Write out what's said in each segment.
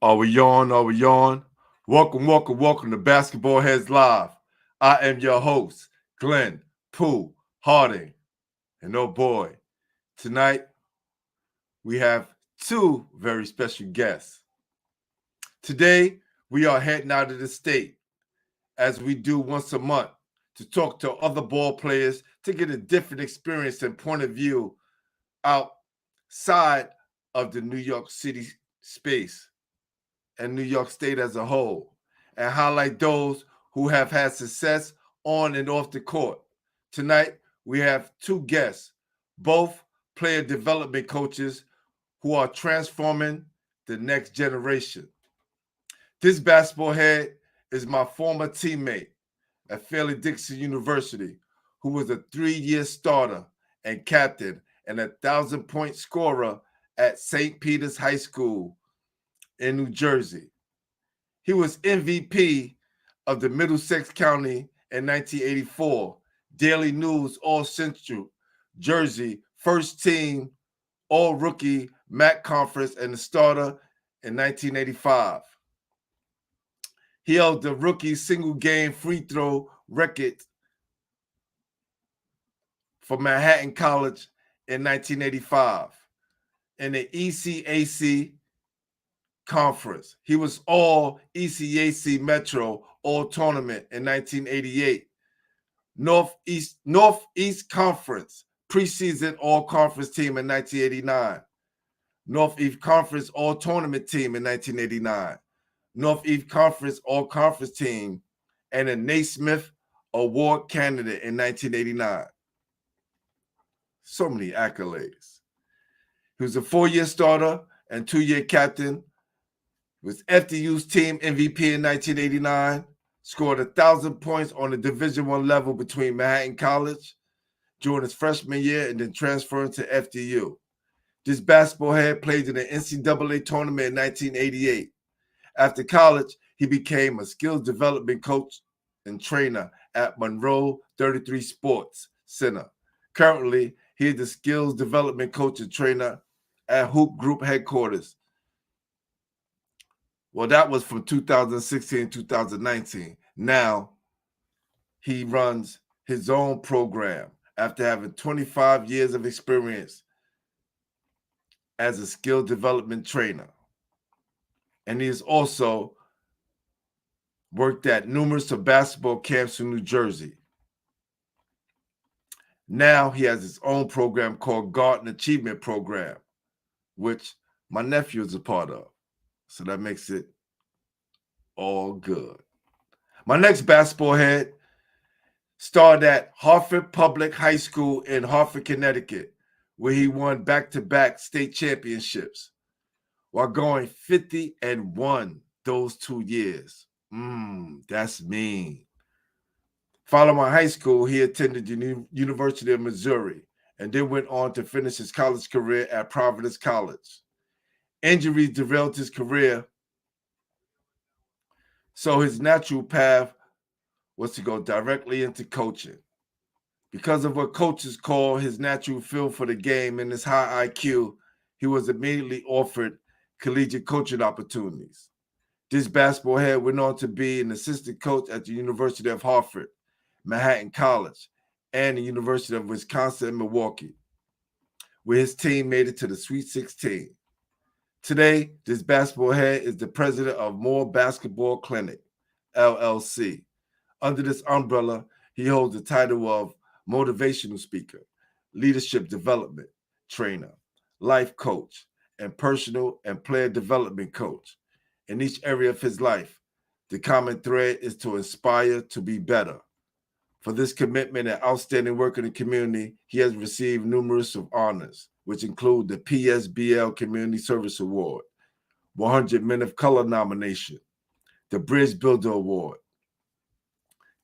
Are we on? Are we on? Welcome to Basketball Heads Live. I am your host, Glenn Pooh Harding. And oh boy, tonight we have two very special guests. Today we are heading out of the state, as we do once a month, to talk to other ball players to get a different experience and point of view outside of the New York City space and New York State as a whole, and highlight those who have had success on and off the court. Tonight, we have two guests, both player development coaches who are transforming the next generation. This basketball head is my former teammate at Fairleigh Dickinson University, who was a 3-year starter and captain and a 1,000-point scorer at St. Peter's High School in New Jersey. He was MVP of the Middlesex County in 1984, Daily News All-Central Jersey, first team All-Rookie MAAC Conference, and the starter in 1985. He held the rookie single-game free throw record for Manhattan College in 1985 in the ECAC Conference. He was all ECAC Metro All Tournament in 1988. Northeast Conference Preseason All Conference team in 1989. Northeast Conference All Tournament team in 1989. Northeast Conference All Conference team and a Naismith Award candidate in 1989. So many accolades. He was a 4-year starter and 2-year captain. Was FDU's Team MVP in 1989, scored 1,000 points on the Division I level between Manhattan College during his freshman year and then transferring to FDU. This basketball head played in the NCAA tournament in 1988. After college, he became a skills development coach and trainer at Monroe 33 Sports Center. Currently, he is the skills development coach and trainer at Hoop Group headquarters. Well, that was from 2016 to 2019. Now he runs his own program after having 25 years of experience as a skill development trainer. And he has also worked at numerous basketball camps in New Jersey. Now he has his own program called Garden Achievement Program, which my nephew is a part of. So that makes it all good. My next basketball head started at Hartford Public High School in Hartford, Connecticut, where he won back-to-back state championships while going 50-1 those 2 years. That's mean. Following high school, he attended the University of Missouri and then went on to finish his college career at Providence College. Injuries derailed his career, so his natural path was to go directly into coaching. Because of what coaches call his natural feel for the game and his high IQ, he was immediately offered collegiate coaching opportunities. This basketball head went on to be an assistant coach at the University of Hartford, Manhattan College, and the University of Wisconsin-Milwaukee, where his team made it to the Sweet 16. Today, this basketball head is the president of More Basketball Clinic, LLC. Under this umbrella, he holds the title of motivational speaker, leadership development trainer, life coach, and personal and player development coach. In each area of his life, the common thread is to inspire to be better. For this commitment and outstanding work in the community, he has received numerous honors, which include the PSBL Community Service Award, 100 Men of Color nomination, the Bridge Builder Award,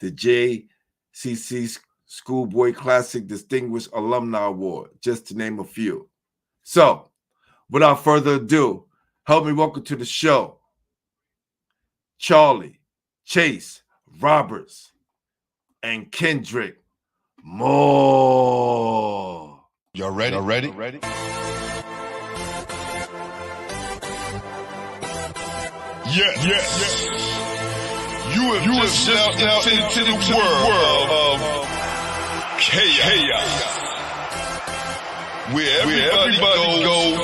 the JCC Schoolboy Classic Distinguished Alumni Award, just to name a few. So, without further ado, help me welcome to the show, Charlie, Chase, Roberts, and Kendrick Moore. Y'all ready? You have just stepped into the world of chaos, where everybody goes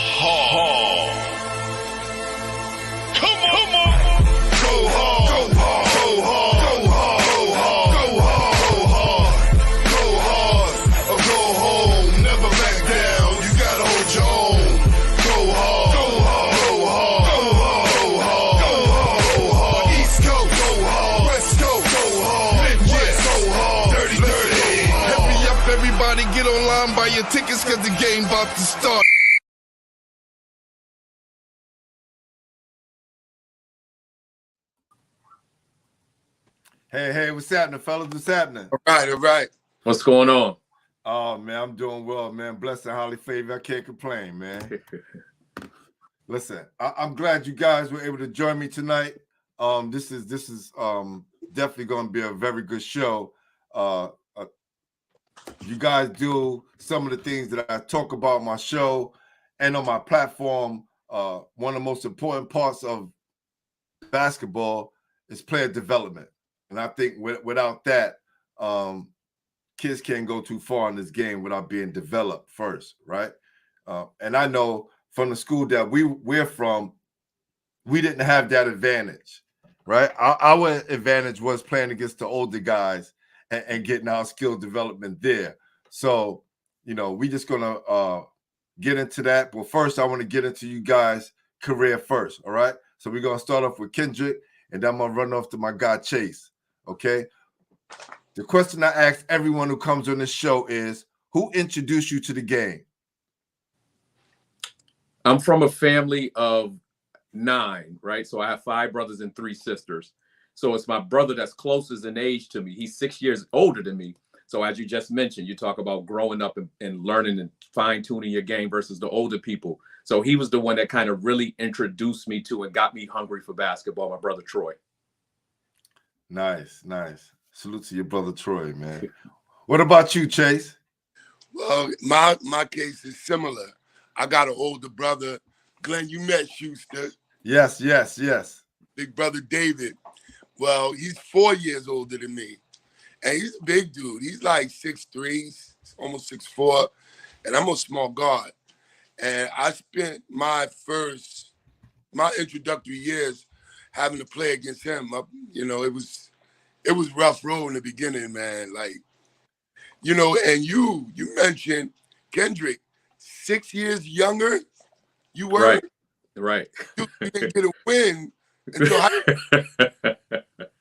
hard. Come on. Go hard. Go hard. Go hard. Go hard. Go hard. Go hard. Or go home. Never back down. You gotta hold your own. Go hard. Go hard. Go hard. Go hard. Go hard. Go hard. East Coast. Go hard. West Coast. Go hard. Midwest. Go hard. Dirty. Hurry up, everybody. Get online, buy your tickets, cause the game about to start. Hey, what's happening, fellas? What's happening? All right. What's going on? Oh, man, I'm doing well, man. Blessed and highly favored. I can't complain, man. Listen, I'm glad you guys were able to join me tonight. This is definitely going to be a very good show. You guys do some of the things that I talk about on my show and on my platform. One of the most important parts of basketball is player development. And I think without that, kids can't go too far in this game without being developed first, right? And I know from the school that we're from, we didn't have that advantage, right? Our advantage was playing against the older guys and getting our skill development there. So, we just going to get into that. But first, I want to get into you guys' career first, all right? So we're going to start off with Kendrick, and then I'm going to run off to my guy, Chase, okay? The question I ask everyone who comes on this show is, who introduced you to the game? I'm from a family of 9, right? So I have 5 brothers and 3 sisters. So it's my brother that's closest in age to me. He's 6 years older than me. So as you just mentioned, you talk about growing up and learning and fine-tuning your game versus the older people. So he was the one that kind of really introduced me to and got me hungry for basketball, my brother Troy. Nice. Salute to your brother Troy, man. What about you, Chase? Well, my case is similar. I got an older brother. Glenn, you met Schuster. Yes. Big brother David. Well, he's 4 years older than me. And he's a big dude. He's like 6'3", almost 6'4", and I'm a small guard. And I spent my introductory years having to play against him. It was rough road in the beginning, man. And you mentioned Kendrick, 6 years younger. You were right. You didn't get a win until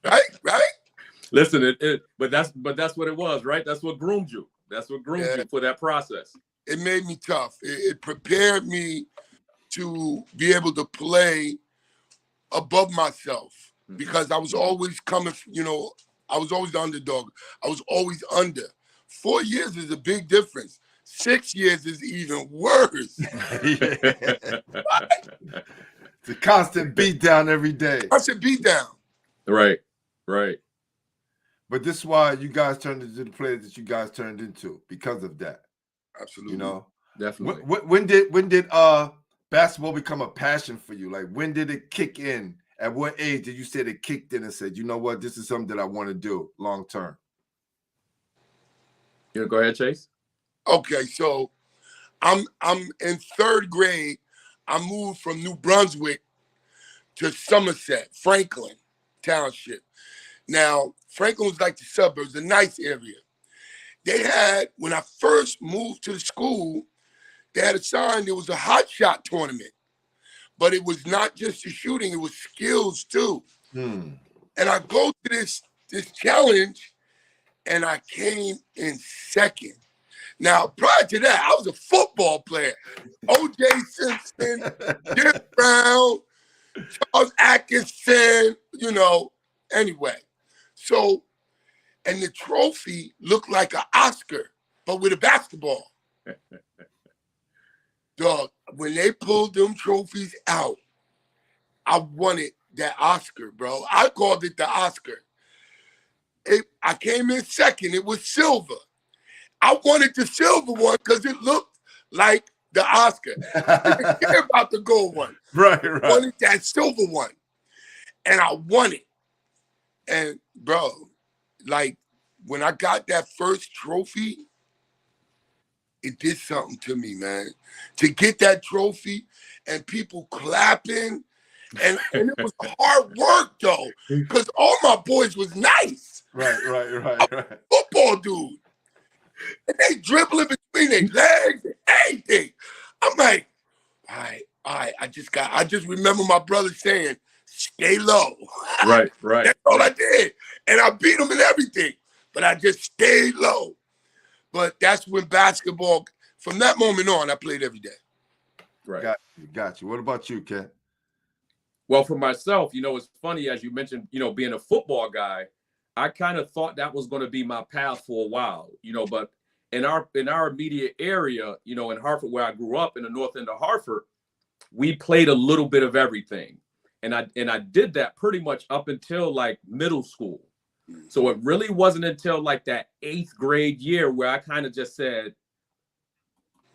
right. Listen, but that's what it was, right? That's what groomed you. That's what groomed you for that process. It made me tough. It prepared me to be able to play above myself because I was always coming, I was always the underdog. I was always under. 4 years is a big difference. 6 years is even worse. It's a constant beat down every day. Constant beat down. Right. But this is why you guys turned into the players that you guys turned into because of that. Absolutely. Definitely. When did basketball become a passion for you? Like, when did it kick in? At what age did you say it kicked in and said, you know what, this is something that I want to do long term? You go ahead, Chase. Okay, so I'm in 3rd grade. I moved from New Brunswick to Somerset, Franklin Township. Now, Franklin was like the suburbs, a nice area. They had, when I first moved to the school, they had a sign, there was a hot shot tournament. But it was not just the shooting, it was skills too. And I go to this challenge, and I came in 2nd. Now, prior to that, I was a football player. O.J. Simpson, Jim Brown, Charles Atkinson, anyway. So, and the trophy looked like an Oscar, but with a basketball. Dog, when they pulled them trophies out, I wanted that Oscar, bro. I called it the Oscar. I came in 2nd. It was silver. I wanted the silver one because it looked like the Oscar. I didn't care about the gold one. Right. I wanted that silver one. And I won it. And bro, like when I got that first trophy, it did something to me, man. To get that trophy and people clapping. And it was hard work though, because all my boys was nice. Right. Football dude. And they dribbling between their legs and everything. I'm like, all right. I just remember my brother saying, stay low. Right. That's all I did. And I beat him in everything. But I just stayed low. But that's when basketball, from that moment on, I played every day. Right. Got you. What about you, Ken? Well, for myself, it's funny, as you mentioned, being a football guy, I kind of thought that was going to be my path for a while, but in our immediate area, in Hartford, where I grew up in the north end of Hartford, we played a little bit of everything. And I did that pretty much up until like middle school. So it really wasn't until like that 8th grade year where I kind of just said,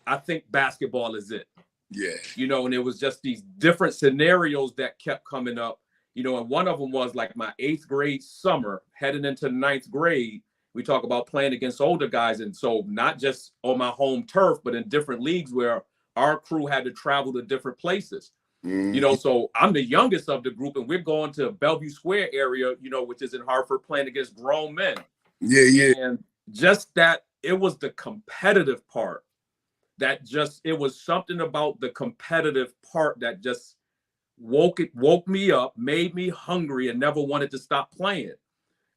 I think basketball is it. Yeah. And it was just these different scenarios that kept coming up, and one of them was like my 8th grade summer heading into 9th grade. We talk about playing against older guys. And so not just on my home turf, but in different leagues where our crew had to travel to different places. So I'm the youngest of the group, and we're going to Bellevue Square area, which is in Hartford, playing against grown men. Yeah. And just that, it was the competitive part it was something about the competitive part that just woke me up, made me hungry, and never wanted to stop playing.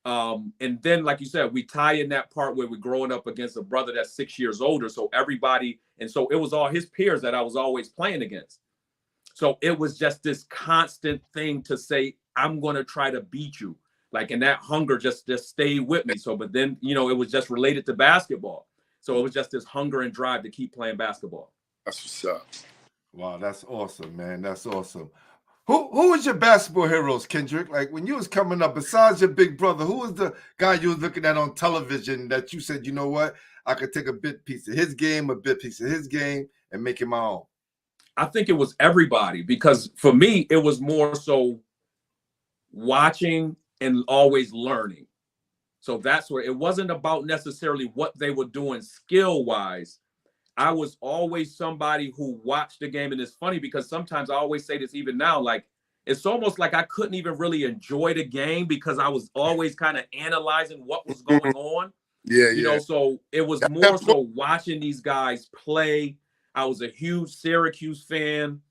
And then, like you said, we tie in that part where we're growing up against a brother that's 6 years older. So everybody, and so it was all his peers that I was always playing against. So it was just this constant thing to say, I'm going to try to beat you. Like, and that hunger just stayed with me. So, but then, it was just related to basketball. So it was just this hunger and drive to keep playing basketball. That's what's up. Wow, that's awesome, man. That's awesome. Who was your basketball heroes, Kendrick? Like when you was coming up, besides your big brother, who was the guy you was looking at on television that you said, you know what, I could take a bit piece of his game, a bit piece of his game, and make it my own? I think it was everybody, because for me, it was more so watching and always learning. So that's where it wasn't about necessarily what they were doing skill-wise. I was always somebody who watched the game. And it's funny because sometimes I always say this even now, like, it's almost like I couldn't even really enjoy the game because I was always kind of analyzing what was going on. Yeah. So it was more so watching these guys play. I was a huge Syracuse fan.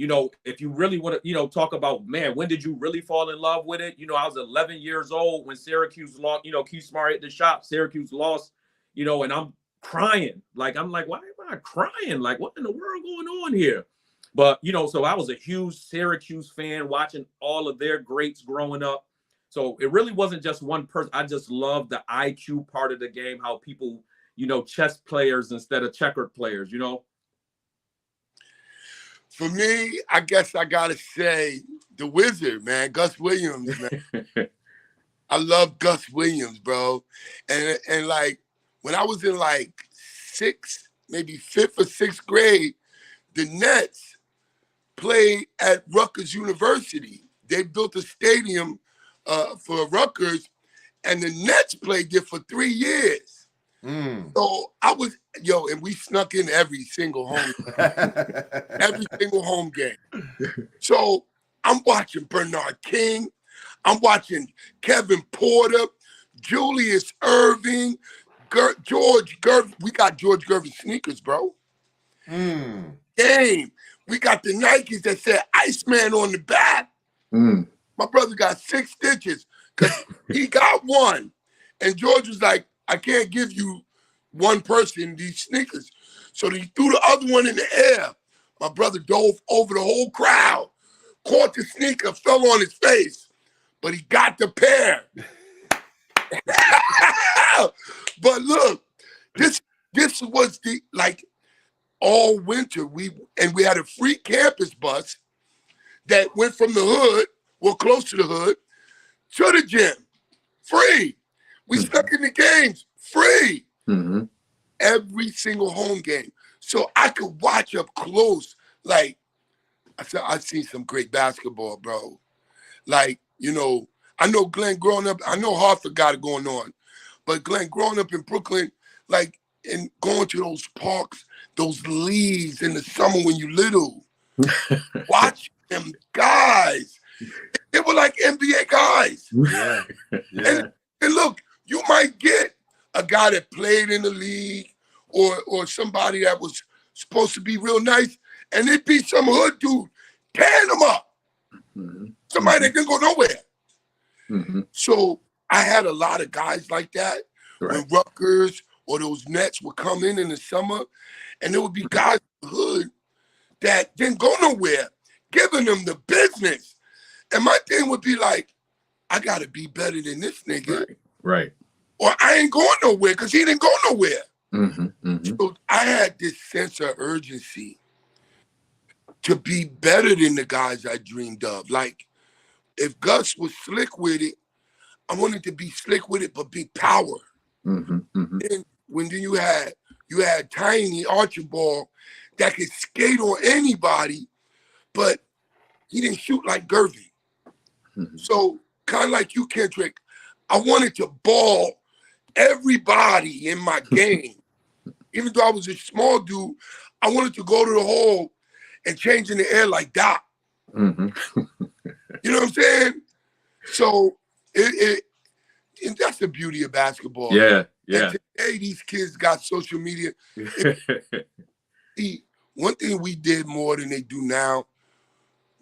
If you really want to, talk about, man, when did you really fall in love with it? I was 11 years old when Syracuse lost, Q Smart hit the shot. Syracuse lost, and I'm crying. Like, I'm like, why am I crying? Like, what in the world going on here? But, so I was a huge Syracuse fan watching all of their greats growing up. So it really wasn't just one person. I just loved the IQ part of the game, how people, chess players instead of checkered players, For me, I guess I got to say the Wizard, man, Gus Williams, man. I love Gus Williams, bro. And like, when I was in like 6th, maybe 5th or 6th grade, the Nets played at Rutgers University. They built a stadium for Rutgers, and the Nets played there for 3 years. So I was, and we snuck in every single home game. So I'm watching Bernard King. I'm watching Kevin Porter, Julius Erving, George Gervin. We got George Gervin sneakers, bro. Game. We got the Nikes that said Iceman on the back. My brother got 6 stitches because he got one. And George was like, I can't give you one person these sneakers. So he threw the other one in the air. My brother dove over the whole crowd, caught the sneaker, fell on his face, but he got the pair. But look, this was the, like, all winter, we had a free campus bus that went from the hood, well, close to the hood, to the gym, free. We stuck in the games, free. Every single home game. So I could watch up close. Like, I've seen some great basketball, bro. Like, you know, I know Glenn growing up, I know Hartford got it going on, but Glenn growing up in Brooklyn, like, and going to those parks, those leaves in the summer when you little, watch them guys. They were like NBA guys. Yeah, yeah. And look, you might get a guy that played in the league or somebody that was supposed to be real nice, and it'd be some hood dude tearing them up. Mm-hmm. Somebody that didn't go nowhere. Mm-hmm. So I had a lot of guys like that. Right. When Rutgers or those Nets would come in the summer, and there would be guys in the hood that didn't go nowhere, giving them the business. And my thing would be like, I got to be better than this nigga. Right. Or I ain't going nowhere because he didn't go nowhere. Mm-hmm. Mm-hmm. So I had this sense of urgency to be better than the guys I dreamed of. Like, if Gus was slick with it, I wanted to be slick with it, but be power. Mm-hmm. Mm-hmm. And when you had Tiny Archibald that could skate on anybody, but he didn't shoot like Gervie. Mm-hmm. So kind of like you, Kendrick, I wanted to ball everybody in my game. Even though I was a small dude, I wanted to go to the hole and change in the air like Doc. Mm-hmm. You know what I'm saying? So and that's the beauty of basketball. Yeah, yeah. And today, these kids got social media. One thing we did more than they do now,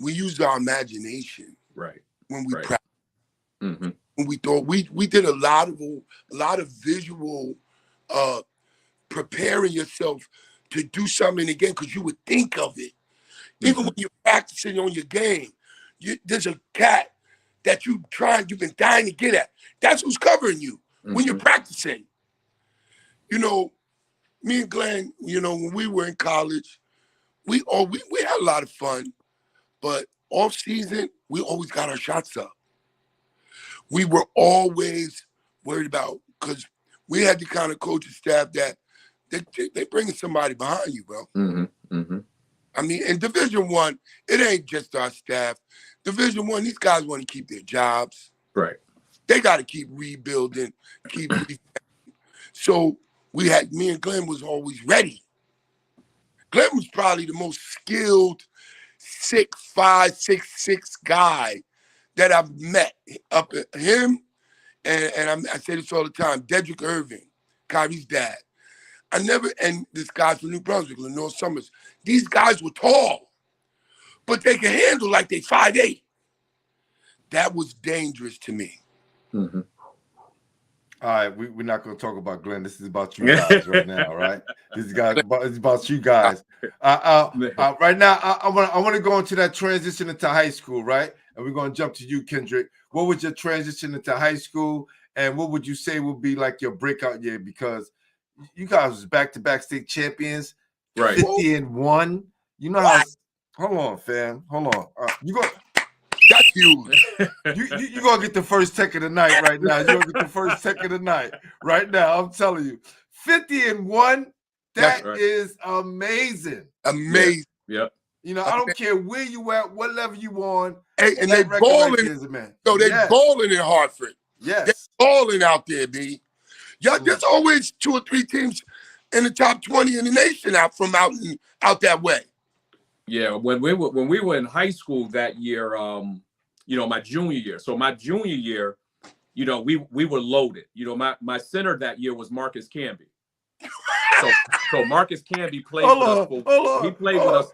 we used our imagination. Right. When we Right. practiced. Mm-hmm. When we thought we did a lot of visual preparing yourself to do something again because you would think of it. Even when you're practicing on your game, there's a cat that you've been dying to get at. That's who's covering you when you're practicing. You know, me and Glenn, you know, when we were in college, we had a lot of fun, but off season, we always got our shots up. We were always worried about, because we had the kind of coaching staff that they bringing somebody behind you, bro. Mm-hmm. Mm-hmm. I mean, in Division I, it ain't just our staff. Division I, these guys want to keep their jobs. Right. They got to keep rebuilding, So me and Glenn was always ready. Glenn was probably the most skilled 6'5", 6'6" guy that I've met. Up at him, and I say this all the time, Dedrick Irving, Kyrie's dad. And this guy from New Brunswick, Lenore Summers. These guys were tall, but they could handle like they 5'8". That was dangerous to me. Mm-hmm. All right, we're not going to talk about Glenn. This is about you guys right now, right? This is about you guys. Right now, I want to go into that transition into high school, right? And we're going to jump to you, Kendrick. What was your transition into high school, and what would you say would be like your breakout year? Because you guys was back-to-back state champions, right? 50-1. You know how? Hold on, fam. Hold on. You go. That's huge. You gonna get the first tech of the night right now. You're gonna get the first tech of the night right now. I'm telling you, 50-1. That right. is amazing. Amazing. Yep. You know, I don't care where you at, what level you on. Hey, and they balling. So they balling in Hartford. Yes. They're balling out there, B. Yeah, there's always 2 or 3 teams in the top 20 in the nation out that way. Yeah, when we were in high school that year, you know, my junior year. So my junior year, you know, we were loaded. You know, my center that year was Marcus Camby. So Marcus Camby played with us. He played with us.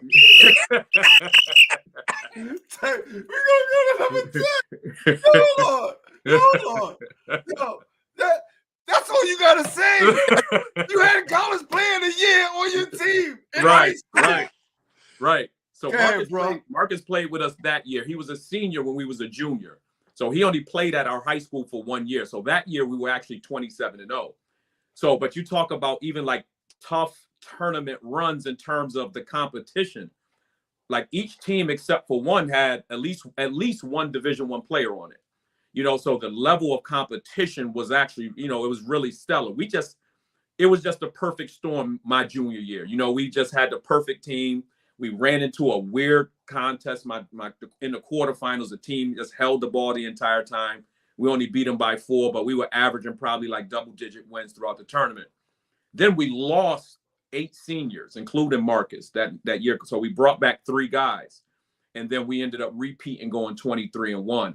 We're gonna go to number 10. Hold on. Yo, that's all you gotta say. You had a college player of the year on your team. Right. So Marcus played with us that year. He was a senior when we was a junior. So he only played at our high school for 1 year. So that year we were actually 27-0. So, but you talk about even like tough tournament runs in terms of the competition. Like each team except for one had at least one Division I player on it. You know, so the level of competition was actually, you know, it was really stellar. it was just a perfect storm my junior year. You know, we just had the perfect team. We ran into a weird contest. In the quarterfinals, the team just held the ball the entire time. We only beat them by 4, but we were averaging probably like double-digit wins throughout the tournament. Then we lost 8 seniors, including Marcus, that year. So we brought back 3 guys, and then we ended up repeating, going 23-1.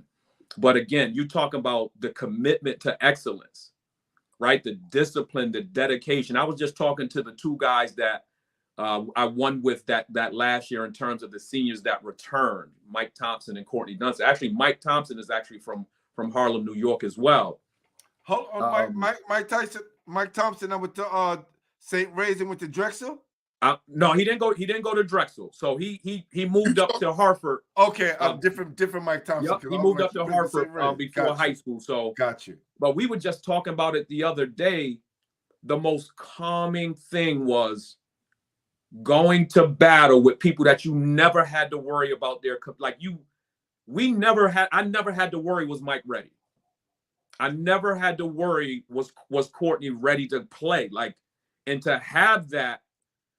But again, you talk about the commitment to excellence, right? The discipline, the dedication. I was just talking to the 2 guys that I won with that last year in terms of the seniors that returned, Mike Thompson and Courtney Dunson. Actually, Mike Thompson is actually from Harlem, New York as well. Hold on, Mike Thompson. I went to St. Ray's and went to Drexel. No, he didn't go. He didn't go to Drexel. So he moved up to Hartford. Okay, different Mike Thompson. Yep, he moved up to Hartford before high school. So got you. But we were just talking about it the other day. The most calming thing was going to battle with people that you never had to worry about their I never had to worry was Mike ready. I never had to worry was Courtney ready to play. And to have that,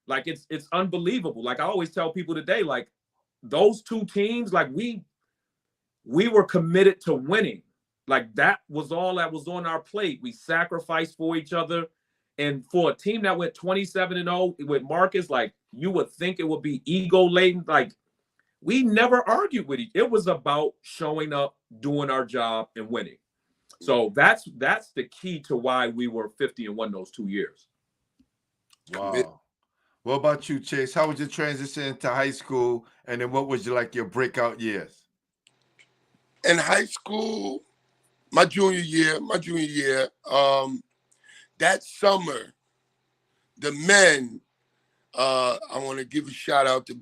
it's unbelievable. Like I always tell people today, like those 2 teams, like we were committed to winning. Like that was all that was on our plate. We sacrificed for each other. And for a team that went 27-0 with Marcus, like you would think it would be ego laden. Like we never argued with each. It was about showing up, doing our job, and winning. So that's the key to why we were 50-1 those 2 years. Wow. What about you, Chase? How was your transition into high school, and then what was your breakout years? In high school, my junior year, that summer, the men, I want to give a shout out to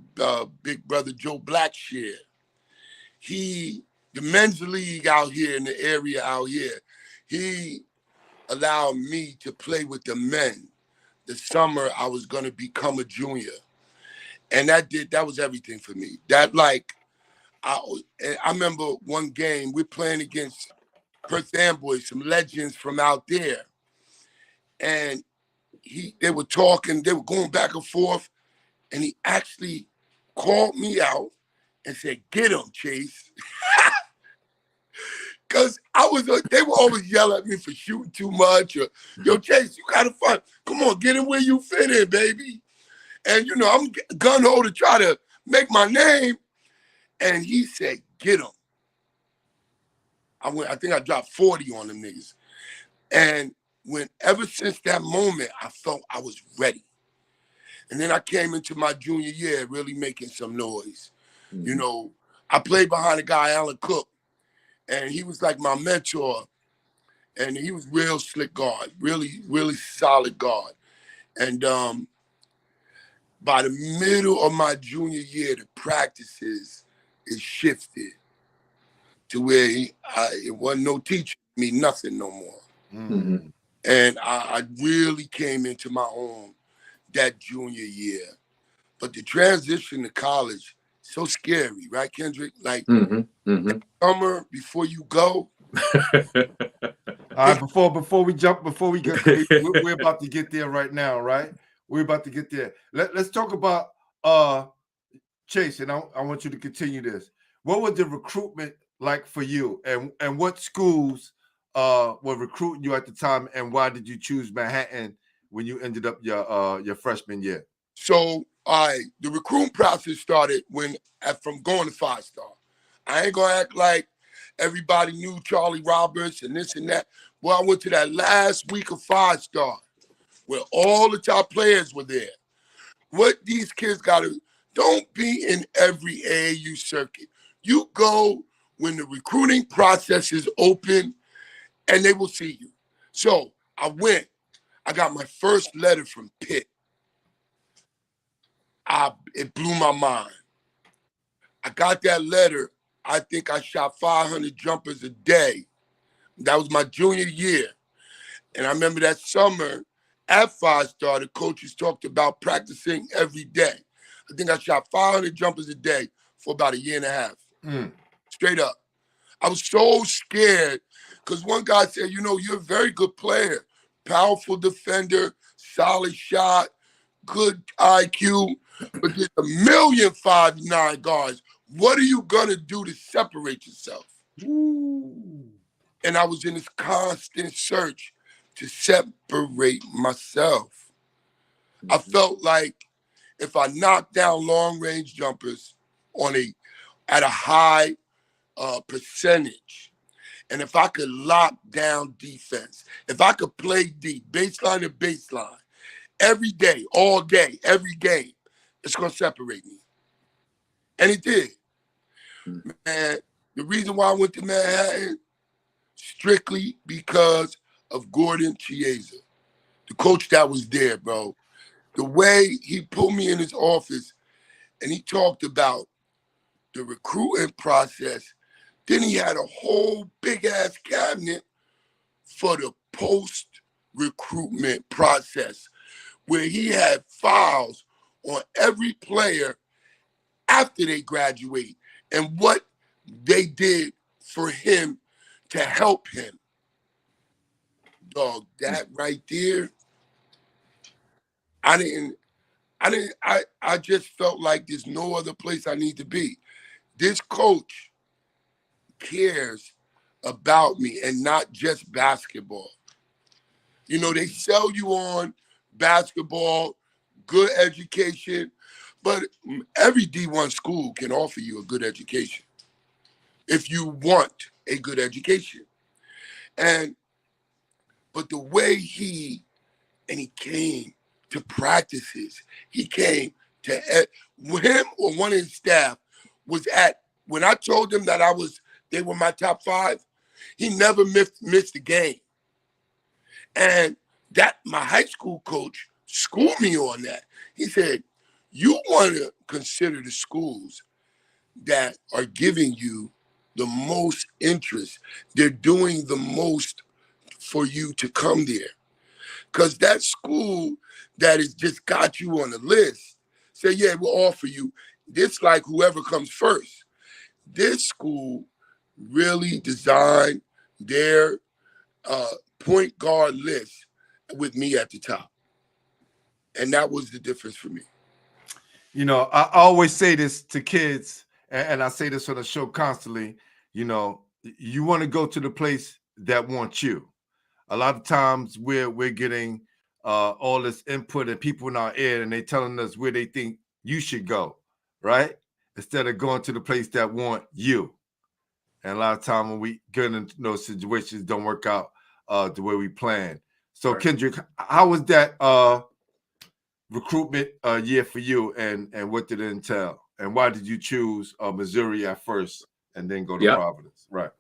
big brother Joe Blackshear. The men's league out here in the area out here, he allowed me to play with the men the summer I was going to become a junior. And that was everything for me. I remember one game we're playing against Perth Amboy, some legends from out there. And they were talking, they were going back and forth, and he actually called me out and said, "Get him, Chase." Because they would always yell at me for shooting too much, or, "Yo, Chase, you gotta fight. Come on, get him where you fit in, baby." And I'm gun-ho to try to make my name. And he said, "Get him." I think I dropped 40 on them niggas. And ever since that moment, I felt I was ready. And then I came into my junior year really making some noise. Mm-hmm. I played behind a guy, Alan Cook, and he was like my mentor. And he was real slick guard, really, really solid guard. And by the middle of my junior year, the practices is shifted to where it wasn't no teaching me nothing no more. Mm-hmm. And I really came into my own that junior year. But the transition to college, so scary, right, Kendrick? Like, summer before you go. All right, before we get, we're about to get there right now, right? We're about to get there. Let's talk about Chase, and I want you to continue this. What was the recruitment like for you, and what schools were recruiting you at the time, and why did you choose Manhattan when you ended up your freshman year? So, the recruiting process started from going to 5-star. I ain't gonna act like everybody knew Charlie Roberts and this and that. Well, I went to that last week of 5-star where all the top players were there. What these kids don't be in every AAU circuit. You go when the recruiting process is open, and they will see you. So I went. I got my first letter from Pitt. It blew my mind. I got that letter. I think I shot 500 jumpers a day. That was my junior year. And I remember that summer at 5-star, the coaches talked about practicing every day. I think I shot 500 jumpers a day for about a year and a half. Straight up. I was so scared because one guy said, you're a very good player, powerful defender, solid shot, good IQ, but there's 1,000,000 5'9" guards. What are you gonna do to separate yourself? Ooh. And I was in this constant search to separate myself. I felt like if I knocked down long range jumpers at a high percentage, and if I could lock down defense, if I could play deep, baseline to baseline, every day, all day, every game, it's gonna separate me. And it did. Man, the reason why I went to Manhattan, strictly because of Gordon Chiesa, the coach that was there, bro. The way he pulled me in his office and he talked about the recruiting process, then he had a whole big-ass cabinet for the post-recruitment process where he had files on every player after they graduate and what they did for him to help him. Dog, that right there, I just felt like there's no other place I need to be. This coach cares about me and not just basketball. You know, they sell you on basketball, good education, but every D1 school can offer you a good education if you want a good education. But the way he came to practices, he came to him or one of his staff was at, when I told him that they were my top 5, he never missed a game. And that my high school coach schooled me on that. He said, you want to consider the schools that are giving you the most interest. They're doing the most for you to come there. Because that school that has just got you on the list, say, yeah, we'll offer you. This like whoever comes first. This school really designed their point guard list with me at the top. And that was the difference for me. You know, I always say this to kids, and I say this on the show constantly, you know, you want to go to the place that wants you. A lot of times we're getting all this input and people in our ear and they telling us where they think you should go, right? Instead of going to the place that want you. And a lot of time when we get into those situations, don't work out the way we planned. So right. Kendrick, how was that recruitment year for you and what did it entail? And why did you choose Missouri at first and then go to Providence? Right.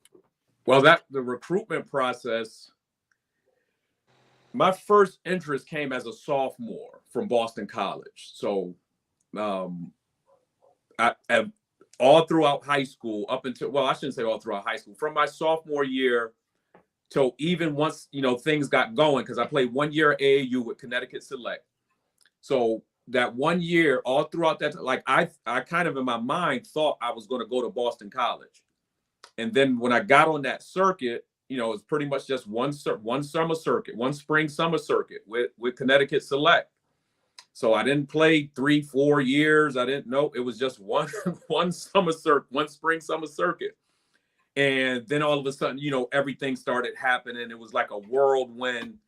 Well, the recruitment process, my first interest came as a sophomore from Boston College. So I all throughout high school up until, well, I shouldn't say all throughout high school, from my sophomore year till even once, you know, things got going, because I played 1 year at AAU with Connecticut Select. So that 1 year, all throughout that, like I kind of in my mind thought I was going to go to Boston College. And then when I got on that circuit, you know, it's pretty much just one summer circuit, one spring summer circuit with Connecticut Select. So I didn't play 3-4 years. I didn't know. It was just one summer circuit, one spring summer circuit. And then all of a sudden, you know, everything started happening. It was like a whirlwind.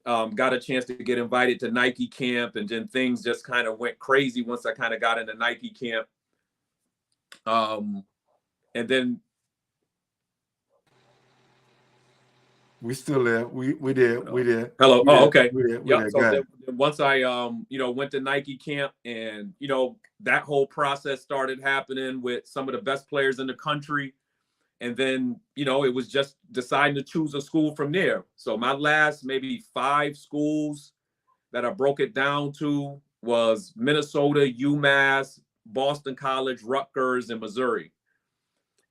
Got a chance to get invited to Nike camp, and then things just kind of went crazy once I kind of got into Nike camp. And then we still there. We there. Hello. We there. Okay. Yeah. So then once I you know, went to Nike camp, and you know, that whole process started happening with some of the best players in the country. And then, you know, it was just deciding to choose a school from there. So my last maybe 5 schools that I broke it down to was Minnesota, UMass, Boston College, Rutgers, and Missouri.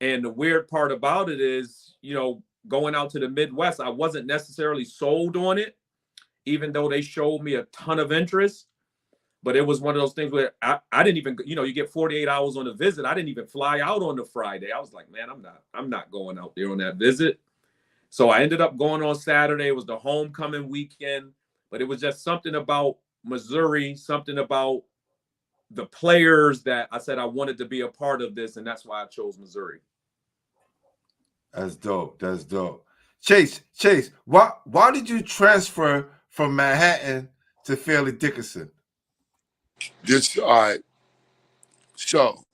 And the weird part about it is, you know, going out to the Midwest, I wasn't necessarily sold on it, even though they showed me a ton of interest. But it was one of those things where I didn't even, you know, you get 48 hours on a visit. I didn't even fly out on the Friday. I was like, man, I'm not going out there on that visit. So I ended up going on Saturday. It was the homecoming weekend. but it was just something about Missouri, something about the players that I said I wanted to be a part of this, and that's why I chose Missouri. That's dope. That's dope. Chase, why did you transfer from Manhattan to Fairleigh Dickinson? All right. So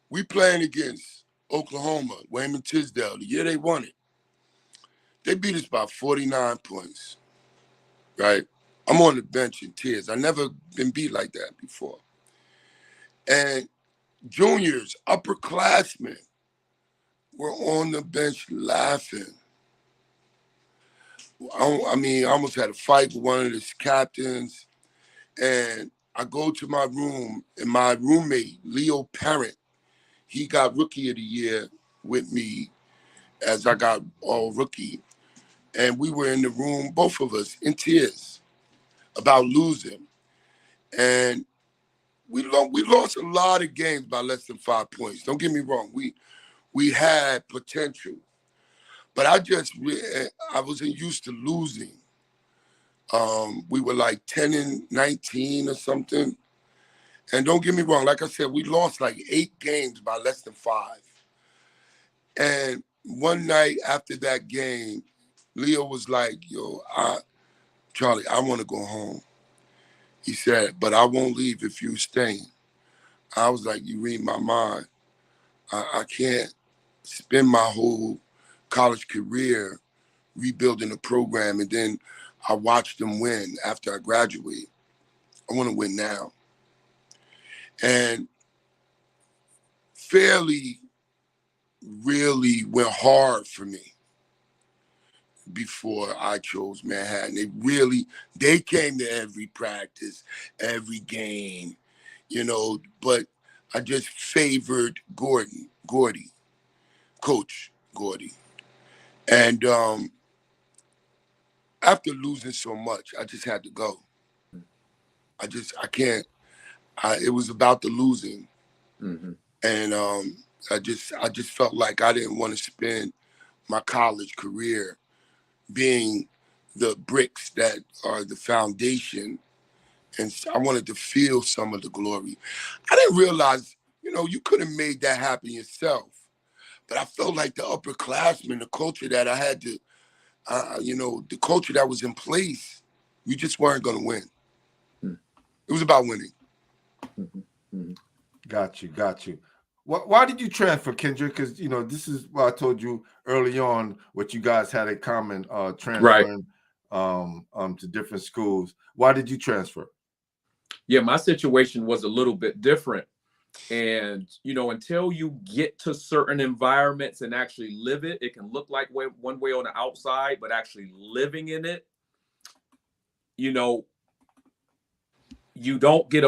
we playing against Oklahoma, Wayman Tisdale, the year they won it. They beat us by 49 points, right? I'm on the bench in tears. I never been beat like that before. And juniors, upperclassmen were on the bench laughing. I mean, I almost had a fight with one of the captains. And I go to my room, and my roommate, Leo Parent, he got Rookie of the Year with me as I got all rookie. And we were in the room, both of us, in tears about losing. And we lost a lot of games by less than 5 points. Don't get me wrong. We had potential. But I wasn't used to losing. We were like 10-19 or something. And don't get me wrong, like I said, we lost like 8 games by less than 5. And one night after that game, Leo was like, yo, Charlie, I want to go home. He said, but I won't leave if you stay. I was like, you read my mind. I can't spend my whole college career rebuilding a program and then I watched them win after I graduate. I want to win now. And Fairleigh really went hard for me before I chose Manhattan. They came to every practice, every game, but I just favored Coach Gordy. And after losing so much, I just had to go. I can't. It was about the losing. Mm-hmm. And I just felt like I didn't want to spend my college career being the bricks that are the foundation. And I wanted to feel some of the glory. I didn't realize, you could have made that happen yourself. But I felt like the upperclassmen, the culture that I had to, the culture that was in place, we just weren't going to win. It was about winning. Mm-hmm. Got you. Why did you transfer, Kendrick? Because, this is what I told you early on, what you guys had in common, transferring to different schools. Why did you transfer? Yeah, my situation was a little bit different. And, until you get to certain environments and actually live it, it can look like one way on the outside, but actually living in it, you don't get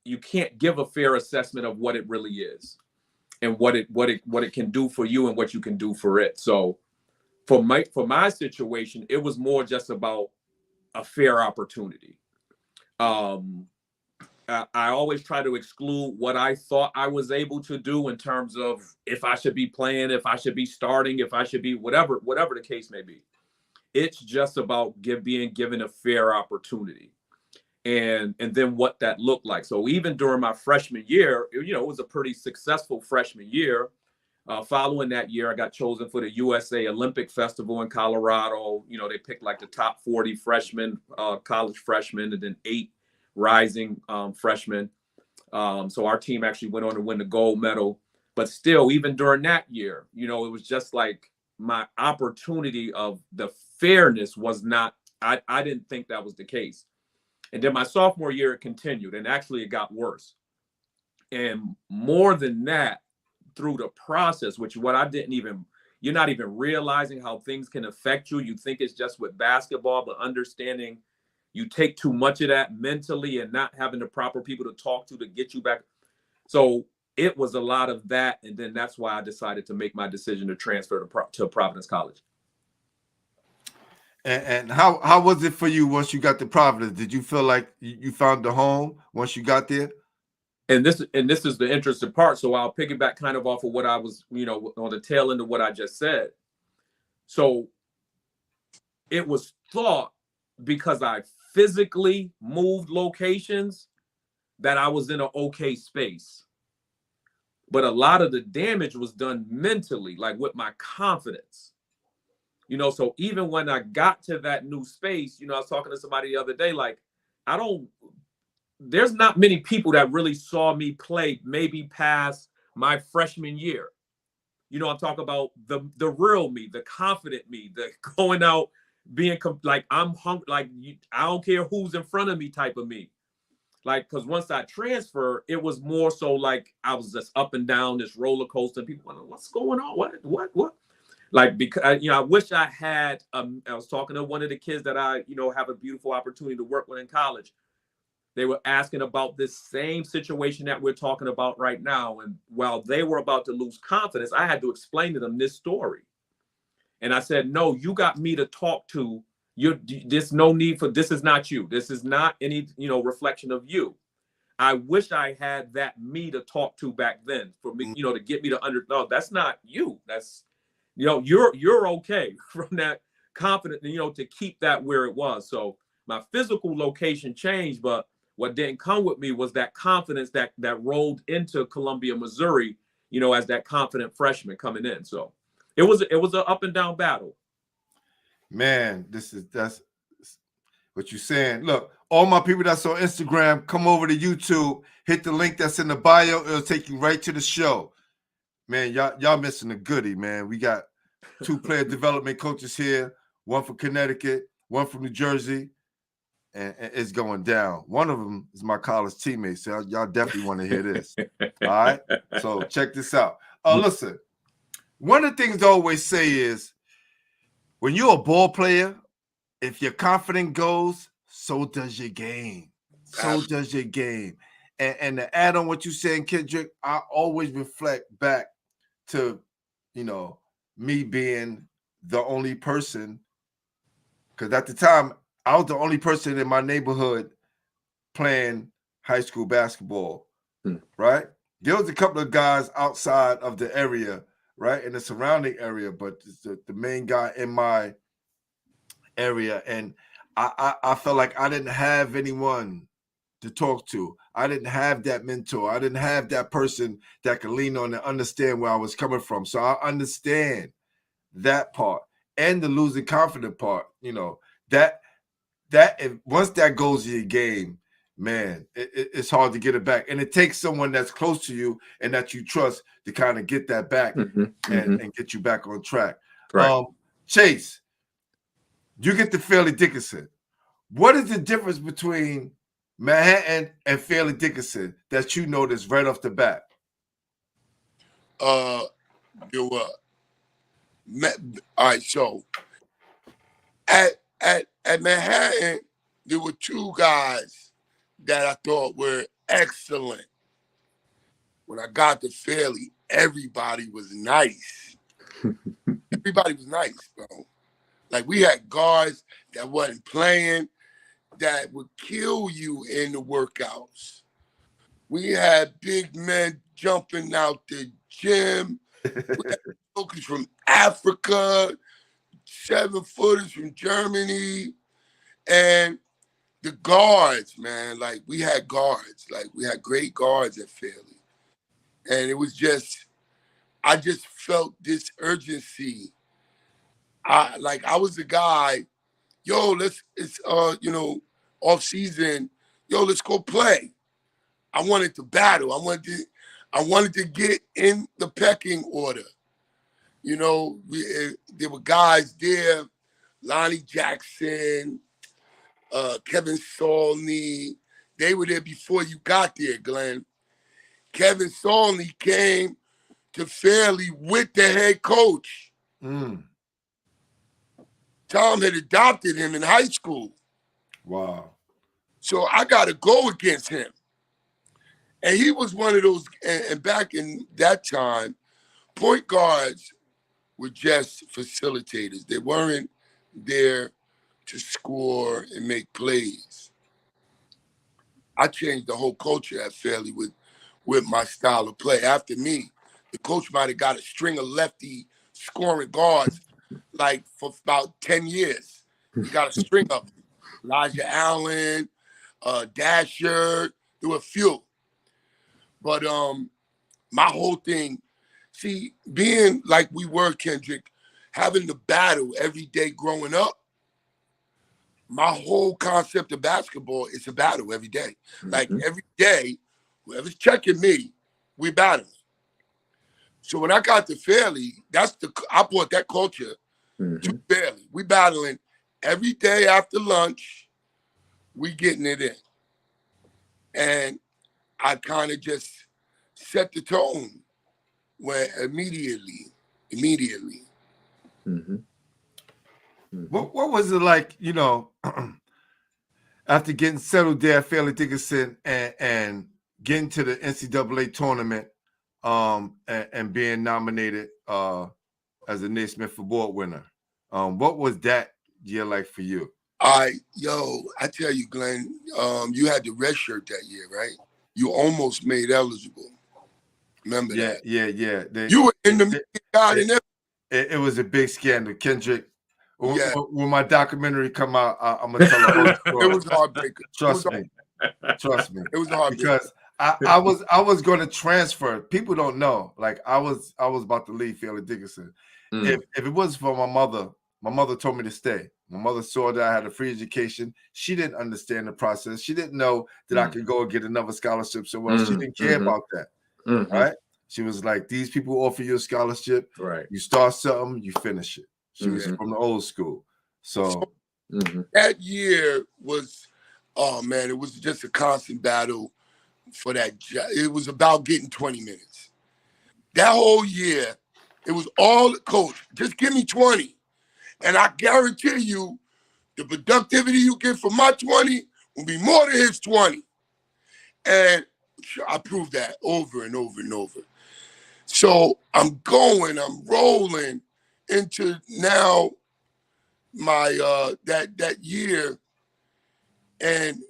you can't give a fair assessment of what it really is and what it can do for you and what you can do for it. So for my situation, it was more just about a fair opportunity. I always try to exclude what I thought I was able to do in terms of if I should be playing, if I should be starting, if I should be whatever the case may be. It's just about being given a fair opportunity. And then what that looked like. So even during my freshman year, it was a pretty successful freshman year. Following that year, I got chosen for the USA Olympic Festival in Colorado. They picked like the top 40 freshmen, college freshmen, and then 8 rising freshmen. So our team actually went on to win the gold medal. But still, even during that year, it was just like my opportunity of the fairness was not, I didn't think that was the case. And then my sophomore year, it continued, and actually it got worse. And more than that, through the process, which what you're not even realizing how things can affect you. You think it's just with basketball, but understanding you take too much of that mentally and not having the proper people to talk to get you back. So it was a lot of that. And then that's why I decided to make my decision to transfer to Providence College. And how was it for you once you got to Providence? Did you feel like you found the home once you got there? And this is the interesting part. So I'll piggyback kind of off of what I was, on the tail end of what I just said. So it was thought because I physically moved locations that I was in an okay space. But a lot of the damage was done mentally, like with my confidence. So even when I got to that new space, I was talking to somebody the other day, like, there's not many people that really saw me play maybe past my freshman year. I'm talking about the real me, the confident me, the going out, being like, I'm hungry, like, I don't care who's in front of me type of me. Like, because once I transferred, it was more so like I was just up and down this roller coaster. And people wondering, what's going on? What? Like, because, I wish I had, I was talking to one of the kids that I, have a beautiful opportunity to work with in college. They were asking about this same situation that we're talking about right now. And while they were about to lose confidence, I had to explain to them this story. And I said, no, you got me to talk to. There's no need for, this is not you. This is not any, reflection of you. I wish I had that me to talk to back then for me, to get me to no, that's not you. That's, you're okay from that confidence, to keep that where it was. So my physical location changed, but what didn't come with me was that confidence that rolled into Columbia, Missouri, as that confident freshman coming in. So it was an up and down battle. Man, that's what you're saying. Look, all my people that's on Instagram, come over to YouTube, hit the link that's in the bio. It'll take you right to the show. Man, y'all missing a goodie, man. We got 2 player development coaches here, one from Connecticut, one from New Jersey, and it's going down. One of them is my college teammate, so y'all definitely want to hear this. All right? So check this out. Listen, one of the things I always say is, when you're a ball player, if your confidence goes, so does your game. So does your game. And to add on what you're saying, Kendrick, I always reflect back to, me being the only person, because at the time, I was the only person in my neighborhood playing high school basketball, right? There was a couple of guys outside of the area, right, in the surrounding area, but the main guy in my area, and I felt like I didn't have anyone to talk to. I didn't have that mentor. I didn't have that person that could lean on and understand where I was coming from. So I understand that part and the losing confidence part. That if once that goes in your game, man, it's hard to get it back. And it takes someone that's close to you and that you trust to kind of get that back and get you back on track. Right. Chase, you get to Fairleigh Dickinson. What is the difference between Manhattan and Fairleigh Dickinson that you notice right off the bat? All right, so at Manhattan, there were 2 guys that I thought were excellent. When I got to Fairleigh, everybody was nice. Everybody was nice, bro. Like, we had guards that wasn't playing that would kill you in the workouts. We had big men jumping out the gym. We had folks from Africa, 7-footers from Germany, and the guards, man. Like, we had guards. Like, we had great guards at Fairleigh. And it was just, I just felt this urgency. I was the guy, it's off season, let's go play. I wanted to battle. I wanted to get in the pecking order. There were guys there, Lonnie Jackson, Kevin Saulney. They were there before you got there, Glenn. Kevin Saulney came to Fairleigh with the head coach. Tom had adopted him in high school. Wow. So I got to go against him. And he was one of those, and back in that time, point guards were just facilitators. They weren't there to score and make plays. I changed the whole culture at Fairleigh with my style of play. After me, the coach might have got a string of lefty scoring guards like for about 10 years. He got a string of them. Elijah Allen, Dasher. There were a few. But my whole thing, see, being like we were, Kendrick, having the battle every day growing up, my whole concept of basketball is a battle every day. Like every day, whoever's checking me, we battling. So when I got to Fairleigh, I brought that culture to Fairleigh. We battling every day after lunch, we getting it in. And I kind of just set the tone where immediately. What was it like, you know, after getting settled there at Fairleigh Dickinson and getting to the NCAA tournament and being nominated as a Naismith Award winner? What was that year like for you? I tell you, Glenn, you had the red shirt that year, right? You almost made eligible. Remember that? Yeah. You were in the media guide and everything. It was a big scandal. Kendrick, when my documentary come out, I'm gonna tell a whole story. It was heartbreaking. Trust me. It was heartbreaking. Because I was going to transfer. People don't know. Like I was about to leave Fairleigh Dickinson. If it wasn't for my mother told me to stay. My mother saw that I had a free education. She didn't understand the process. She didn't know that I could go and get another scholarship somewhere else. She didn't care about that. Right? She was like, these people offer you a scholarship. Right. You start something, you finish it. She was from the old school. So that year was, oh man, it was just a constant battle for that. It was about getting 20 minutes. That whole year, it was all the coach. Just give me 20. And I guarantee you, the productivity you get from my 20 will be more than his 20. And I proved that over and over and over. So I'm rolling into now my that year. And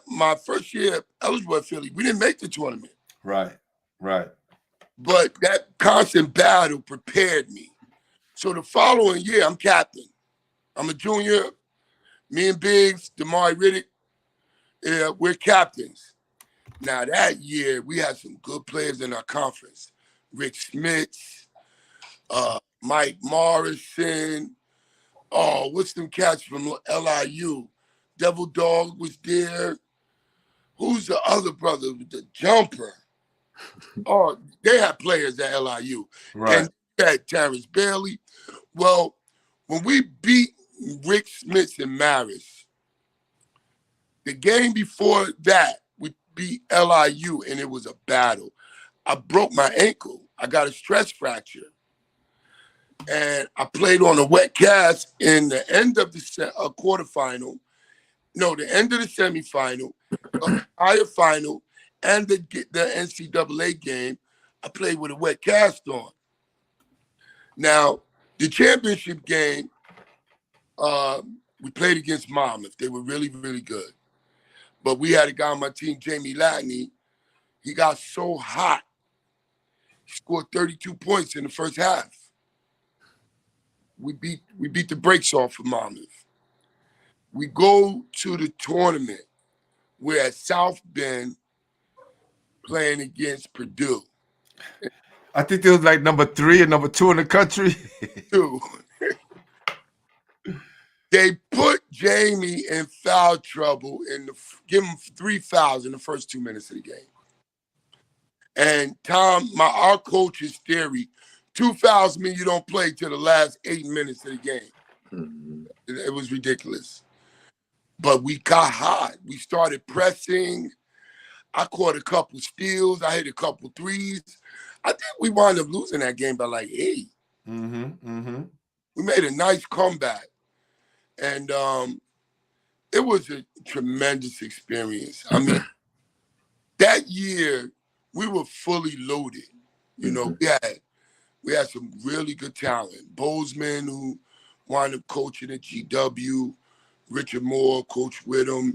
my first year eligible at Philly, we didn't make the tournament. Right. But that constant battle prepared me. So the following year, I'm captain. I'm a junior. Me and Biggs, Damari Riddick, we're captains. Now that year, we had some good players in our conference. Rick Smith, Mike Morrison. Oh, what's them cats from LIU? Devil Dog was there. Who's the other brother with the jumper? Oh, they had players at LIU. Right. And they had Terrence Bailey. Well, when we beat Rick Smith and Maris, the game before that, we beat LIU, and it was a battle. I broke my ankle. I got a stress fracture. And I played on a wet cast in the end of the quarterfinal. No, the end of the semifinal, the higher final, and the NCAA game. I played with a wet cast on. Now, the championship game, we played against Monmouth. They were really, really good. But we had a guy on my team, Jamie Latney. He got so hot. He scored 32 points in the first half. We beat the brakes off of Monmouth. We go to the tournament. We're at South Bend playing against Purdue. I think they was like number 3 and number 2 in the country. They put Jamie in foul trouble give him 3 fouls in the first 2 minutes of the game. And our coach's theory, 2 fouls mean you don't play till the last 8 minutes of the game. It was ridiculous. But we got hot. We started pressing. I caught a couple steals. I hit a couple threes. I think we wound up losing that game by like 8. We made a nice comeback. And it was a tremendous experience. I mean, that year, we were fully loaded. You know, we had some really good talent. Bozeman, who wound up coaching at GW. Richard Moore, Coach Whittam.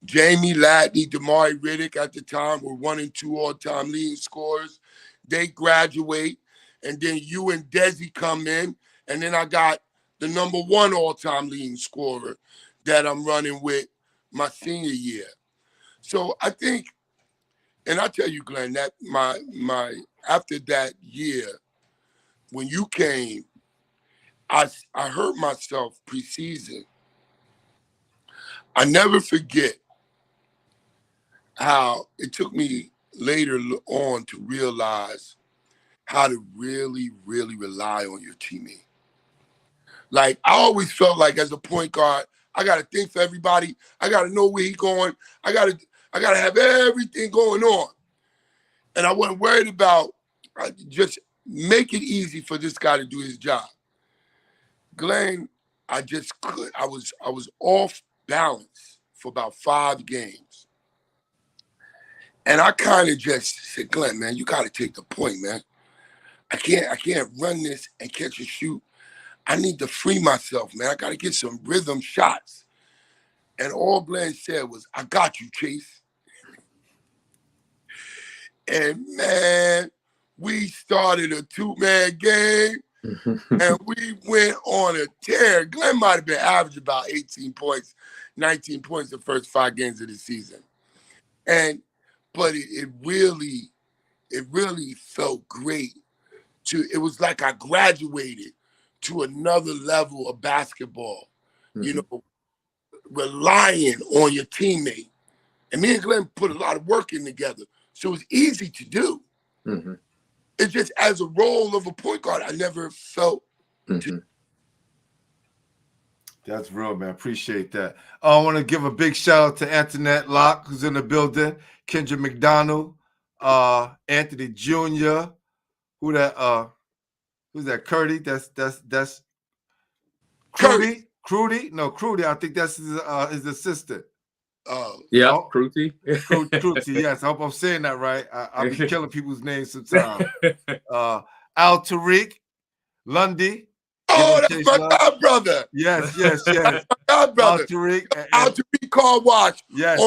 Jamie Latney, Damari Riddick at the time were 1 and 2 all-time leading scorers. They graduate, and then you and Desi come in, and then I got the #1 all-time leading scorer that I'm running with my senior year. So I think, and I tell you, Glenn, that my after that year, when you came, I hurt myself preseason. I never forget how it took me later on to realize how to really, really rely on your teammate. Like, I always felt like as a point guard, I got to think for everybody. I got to know where he's going. I got to have everything going on. And I wasn't worried about just make it easy for this guy to do his job. Glenn, I just could. I was off balance for about 5 games. And I kind of just said, Glenn, man, you got to take the point, man. I can't run this and catch a shoot. I need to free myself, man. I got to get some rhythm shots. And all Glenn said was, I got you, Chase. And, man, we started a 2-man game, and we went on a tear. Glenn might have been average about 18 points, 19 points the first 5 games of the season. But it really felt great. It was like I graduated to another level of basketball, you know, relying on your teammate. And me and Glenn put a lot of work in together, so it was easy to do. It's just as a role of a point guard, I never felt. That's real, man. Appreciate that. I want to give a big shout out to Antoinette Locke, who's in the building, Kendrick McDonald, Anthony Jr., who's that? Curdy? That's Crudy? Crudy? No, Crudy. I think that's his assistant. Yeah, Cruty. Cruty, yes. I hope I'm saying that right. I'll be killing people's names sometimes. Al Tariq, Lundy. Oh, that's my god brother. Yes. That's my god brother. Al Tariq car wash. Yes.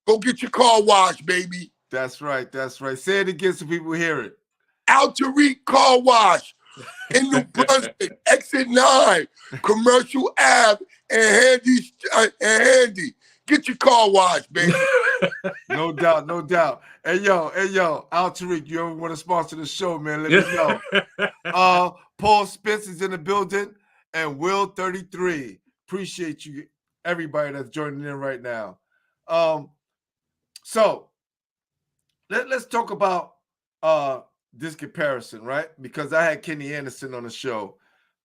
Go get your car washed, baby. That's right. Say it again so people hear it. Al Tariq car wash in New Brunswick, exit 9, Commercial Ave, and Handy. Get your car washed, baby. No doubt. Hey, yo, Al Tariq, you ever want to sponsor the show, man? Let me know. Paul Spence is in the building, and Will 33. Appreciate you, everybody that's joining in right now. So let's talk about this comparison, right? Because I had Kenny Anderson on the show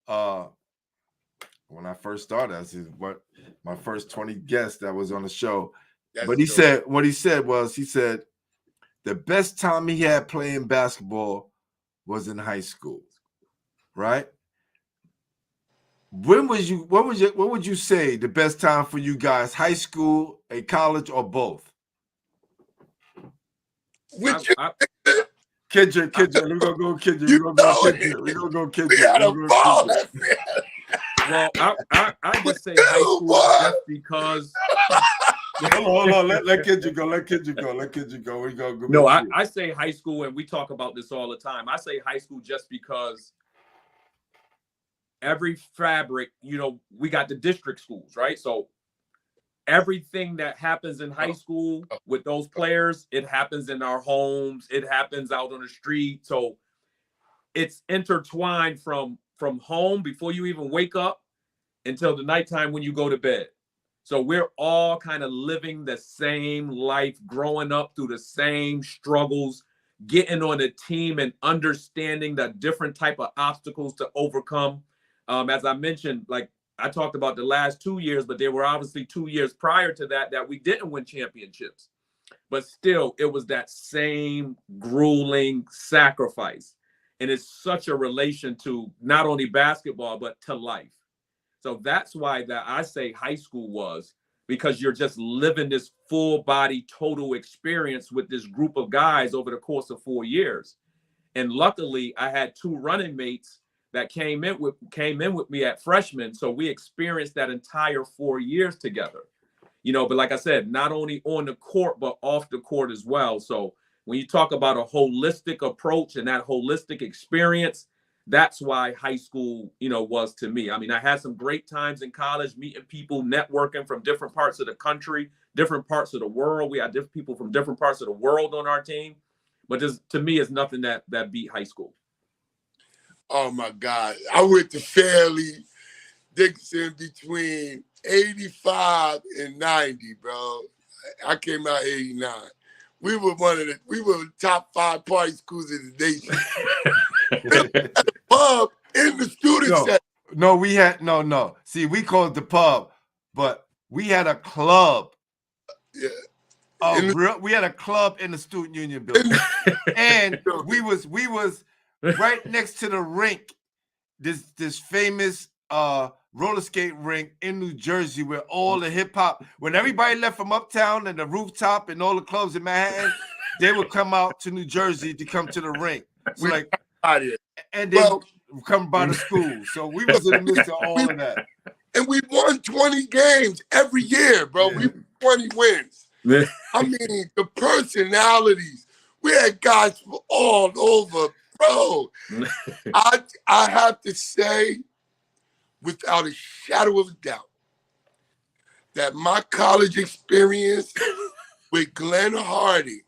when I first started. That's my first 20 guests that was on the show. But he said the best time he had playing basketball was in high school, right? What would you say the best time for you guys, high school, a college, or both? Kendrick, we're gonna go Kendrick. We're gonna go Kendrick. We had a ball. Well, I would say high school just because. Hold on. Let Kendrick go. We go. No, I say high school, and we talk about this all the time. I say high school just because every fabric, we got the district schools, right? So everything that happens in high school with those players, it happens in our homes. It happens out on the street. So it's intertwined from home before you even wake up until the nighttime when you go to bed. So we're all kind of living the same life, growing up through the same struggles, getting on a team and understanding the different type of obstacles to overcome. As I mentioned, like I talked about the last 2 years, but there were obviously 2 years prior to that we didn't win championships. But still, it was that same grueling sacrifice. And it's such a relation to not only basketball, but to life. So that's why that I say high school was, because you're just living this full body, total experience with this group of guys over the course of 4 years. And luckily, I had 2 running mates that came in with me at freshman. So we experienced that entire 4 years together. But like I said, not only on the court, but off the court as well. So when you talk about a holistic approach and that holistic experience, that's why high school, was to me. I mean, I had some great times in college, meeting people, networking from different parts of the country, different parts of the world. We had different people from different parts of the world on our team. But to me, it's nothing that beat high school. Oh, my God. I went to Fairleigh Dickinson between 85 and 90, bro. I came out 89. We were the top 5 party schools in the nation. At the pub in the student section. No, we had no. See, we called it the pub, but we had a club. Yeah. We had a club in the student union building, and we was right next to the rink. This famous roller skate rink in New Jersey, where all the hip hop, when everybody left from Uptown and the Rooftop and all the clubs in Manhattan, they would come out to New Jersey to come to the rink. So and they come by the school. So we was in the midst of all of that. And we won 20 games every year, bro. We won 20 wins. I mean, the personalities. We had guys from all over, bro. I have to say, without a shadow of a doubt, that my college experience with Glenn Hardy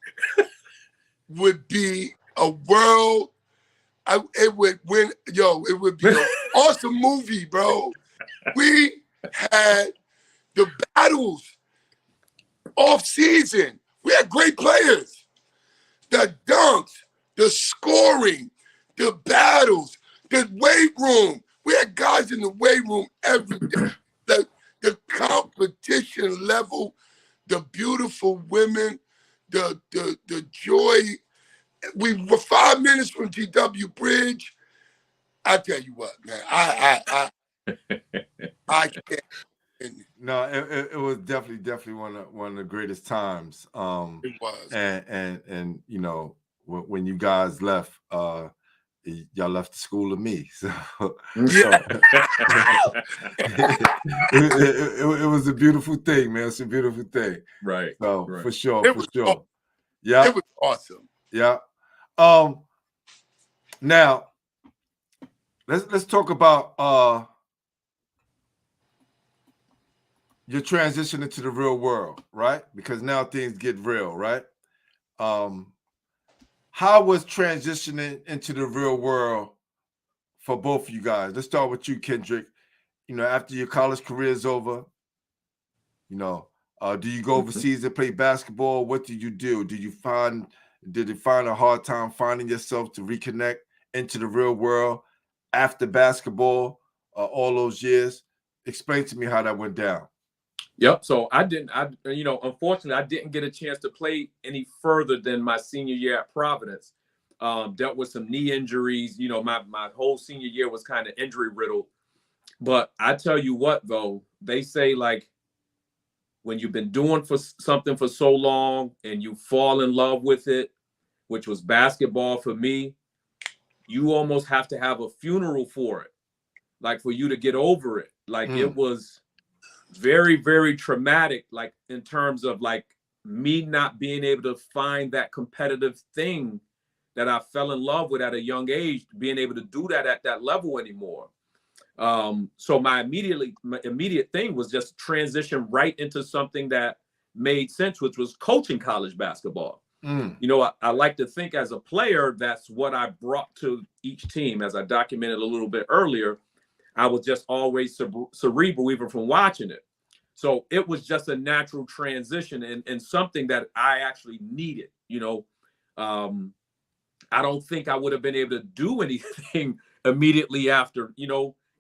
would be a world. It would be an awesome movie, bro. We had the battles off season. We had great players. The dunks, the scoring, the battles, the weight room. We had guys in the weight room every day. The competition level, the beautiful women, the joy. We were 5 minutes from GW Bridge. I tell you what, man, I can't. No, it was definitely one of the greatest times. It was. And when you guys left, y'all left the school of me. So, it was a beautiful thing, man. It's a beautiful thing. Right. So right. for sure. Yeah. It was awesome. Yeah. Now let's talk about your transition into the real world, right? Because now things get real, right? How was transitioning into the real world for both of you guys? Let's start with you, Kendrick. After your college career is over, do you go overseas and play basketball? What did you do? Did you find a hard time finding yourself to reconnect into the real world after basketball all those years? Explain to me how that went down. Yep. So unfortunately, I didn't get a chance to play any further than my senior year at Providence. Dealt with some knee injuries. My whole senior year was kind of injury riddled. But I tell you what, though, they say, like, when you've been doing something for so long and you fall in love with it, which was basketball for me, you almost have to have a funeral for it, like, for you to get over it. Like, it was very, very traumatic, like, in terms of, like, me not being able to find that competitive thing that I fell in love with at a young age, being able to do that at that level anymore. So my immediate thing was just transition right into something that made sense, which was coaching college basketball. I like to think, as a player, that's what I brought to each team. As I documented a little bit earlier, I was just always cerebral, even from watching it. So it was just a natural transition and something that I actually needed. I don't think I would have been able to do anything immediely after,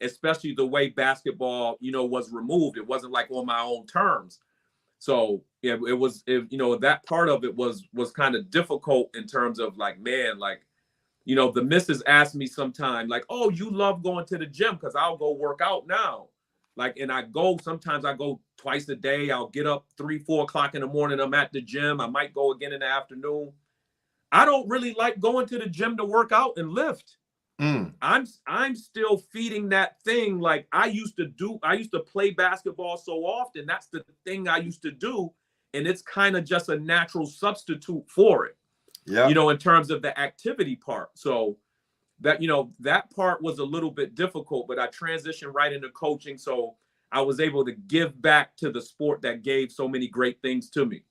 especially the way basketball, was removed. It wasn't like on my own terms. So it was, that part of it was kind of difficult in terms of, like, man, like, the missus asked me sometime, like, oh, you love going to the gym, because I'll go work out now. Like, and sometimes I go twice a day. I'll get up 3-4 o'clock in the morning. I'm at the gym. I might go again in the afternoon. I don't really like going to the gym to work out and lift. I'm still feeding that thing like I used to do. I used to play basketball so often. That's the thing I used to do. And it's kind of just a natural substitute for it. Yeah. In terms of the activity part. So that, that part was a little bit difficult, but I transitioned right into coaching. So I was able to give back to the sport that gave so many great things to me.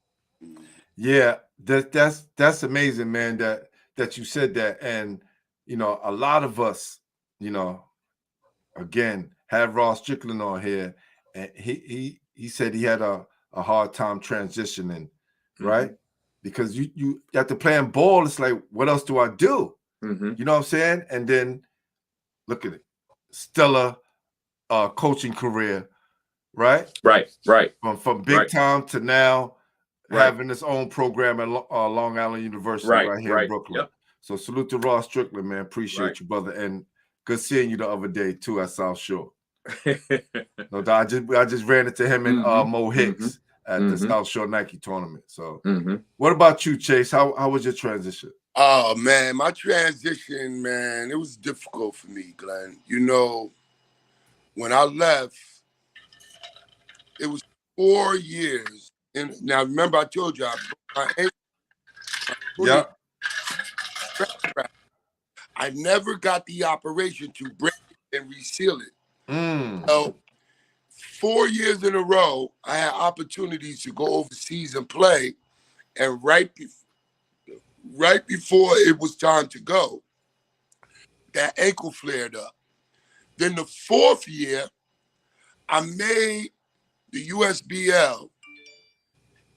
Yeah, that's amazing, man, that you said that. And, a lot of us, again, had Ross Strickland on here, and he said he had a hard time transitioning, right? Because you after playing ball, it's like, what else do I do? You know what I'm saying? And then look at it, stellar coaching career, right? Right. From big time to now having his own program at Long Island University right here in Brooklyn. Yep. So salute to Ross Strickland, man. Appreciate you, brother, and good seeing you the other day too at South Shore. No doubt. I just ran into him and Mo Hicks at the South Shore Nike tournament. So what about you, Chase? How was your transition? Oh man, my transition, man, it was difficult for me, Glenn. When I left, it was 4 years. And now remember, I told you I broke my ankle. I never got the operation to break it and reseal it. So 4 years in a row, I had opportunities to go overseas and play. And right before it was time to go, that ankle flared up. Then the 4th year, I made the USBL,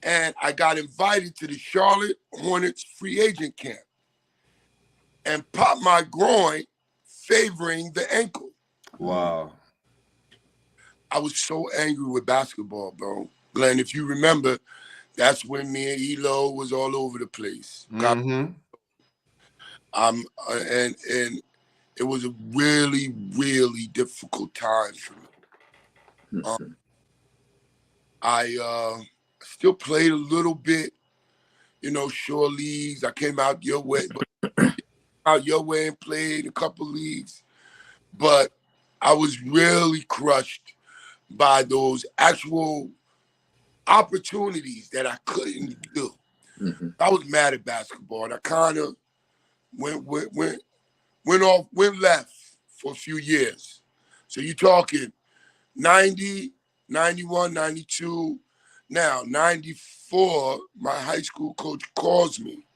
and I got invited to the Charlotte Hornets free agent camp and popped my groin favoring the ankle. Wow. I was so angry with basketball, bro. Glenn, if you remember, that's when me and Elo was all over the place. And it was a really, really difficult time for me. I still played a little bit, shore leagues. I came out your way, and played a couple leagues. But I was really crushed by those actual opportunities that I couldn't do. I was mad at basketball, and I kind of went left for a few years. So you're talking 90, 91, 92. Now, 94, my high school coach calls me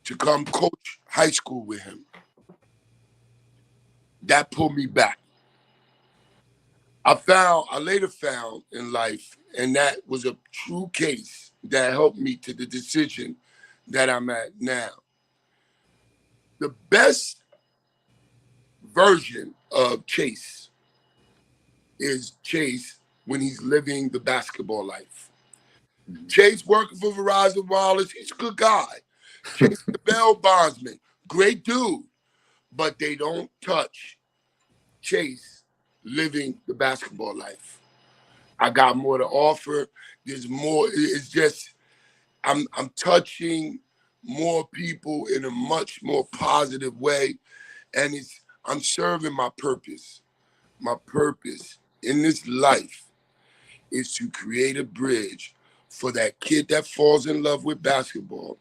to come coach high school with him. That pulled me back. I later found in life, and that was a true case that helped me to the decision that I'm at now. The best version of Chase is Chase when he's living the basketball life. Chase working for Verizon Wireless, he's a good guy. Chase the Bell bondsman, great dude, but they don't touch Chase living the basketball life. I got more to offer. There's more. It's just I'm touching more people in a much more positive way, and I'm serving my purpose. My purpose in this life is to create a bridge for that kid that falls in love with basketball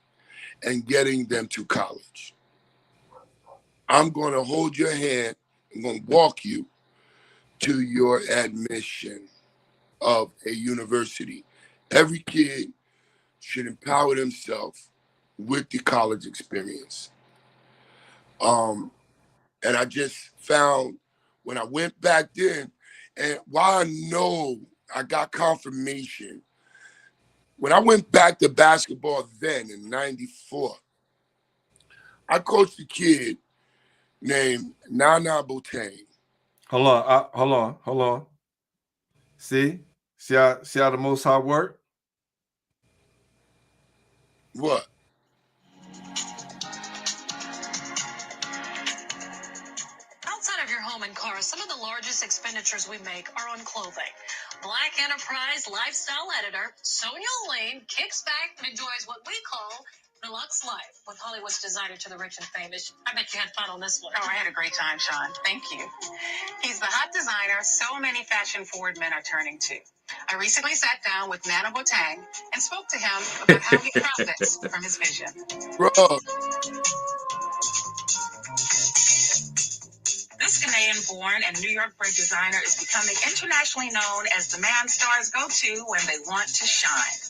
and getting them to college. I'm going to hold your hand. I'm going to walk you to your admission of a university. Every kid should empower themselves with the college experience. And I just found when I went back then, and while I know I got confirmation, when I went back to basketball then in 94, I coached a kid named Nana Boateng. Hold on. See how the Most High work? What? Outside of your home and car, some of the largest expenditures we make are on clothing. Black Enterprise lifestyle editor Sonia Lane kicks back and enjoys what we call the Luxe Life with Hollywood's designer to the rich and famous. I bet you had fun on this one. Oh, I had a great time, Sean. Thank you. He's the hot designer so many fashion-forward men are turning to. I recently sat down with Nana Boateng and spoke to him about how he profits from his vision. Bro. Hawaiian-born and New York-bred designer is becoming internationally known as the man stars go to when they want to shine.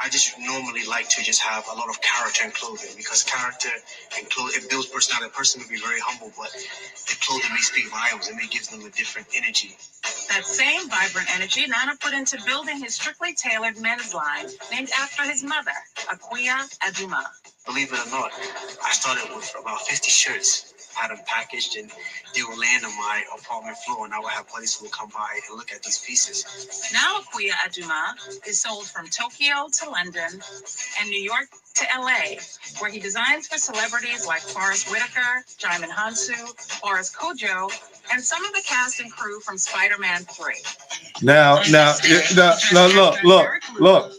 I just normally like to just have a lot of character in clothing because character and clothing, it builds personality. A person may be very humble, but the clothing may speak volumes and may give them a different energy. That same vibrant energy Nana put into building his strictly tailored men's line, named after his mother, Akuya Aduma. Believe it or not, I started with about 50 shirts. I had them packaged and they would land on my apartment floor, and I would have buddies who would come by and look at these pieces. Now Akuya Aduma is sold from Tokyo to London and New York to LA, where he designs for celebrities like Forrest Whitaker, Jaimin Hansu, Boris Kojo, and some of the cast and crew from Spider-Man 3. Now, look.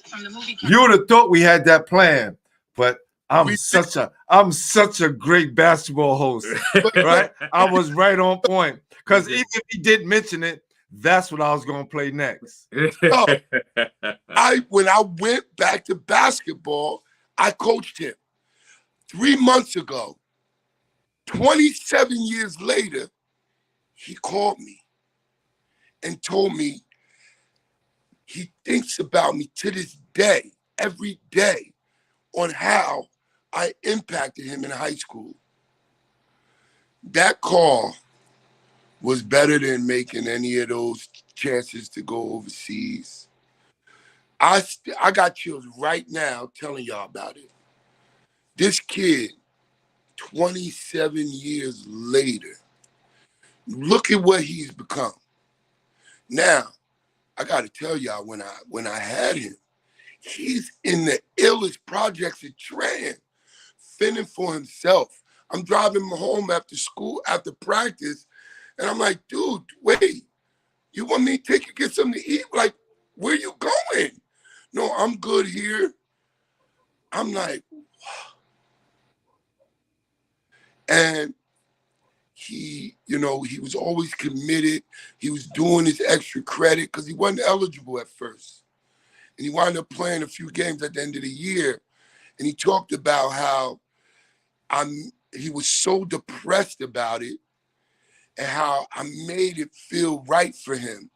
You would have thought we had that plan, but I'm such a great basketball host, right? I was right on point because even if he didn't mention it, that's what I was going to play next. So, when I went back to basketball, I coached him 3 months ago. 27 years later, he called me and told me he thinks about me to this day, every day, on how I impacted him in high school. That call was better than making any of those chances to go overseas. I got chills right now telling y'all about it. This kid, 27 years later, look at what he's become. Now, I got to tell y'all, when I had him, he's in the illest projects at Trenton, fending for himself. I'm driving him home after school, after practice, and I'm like, dude, wait, you want me to take you get something to eat? Like, where you going? No, I'm good here. I'm like, wow. And he was always committed. He was doing his extra credit because he wasn't eligible at first. And he wound up playing a few games at the end of the year. And he talked about how he was so depressed about it and how I made it feel right for him.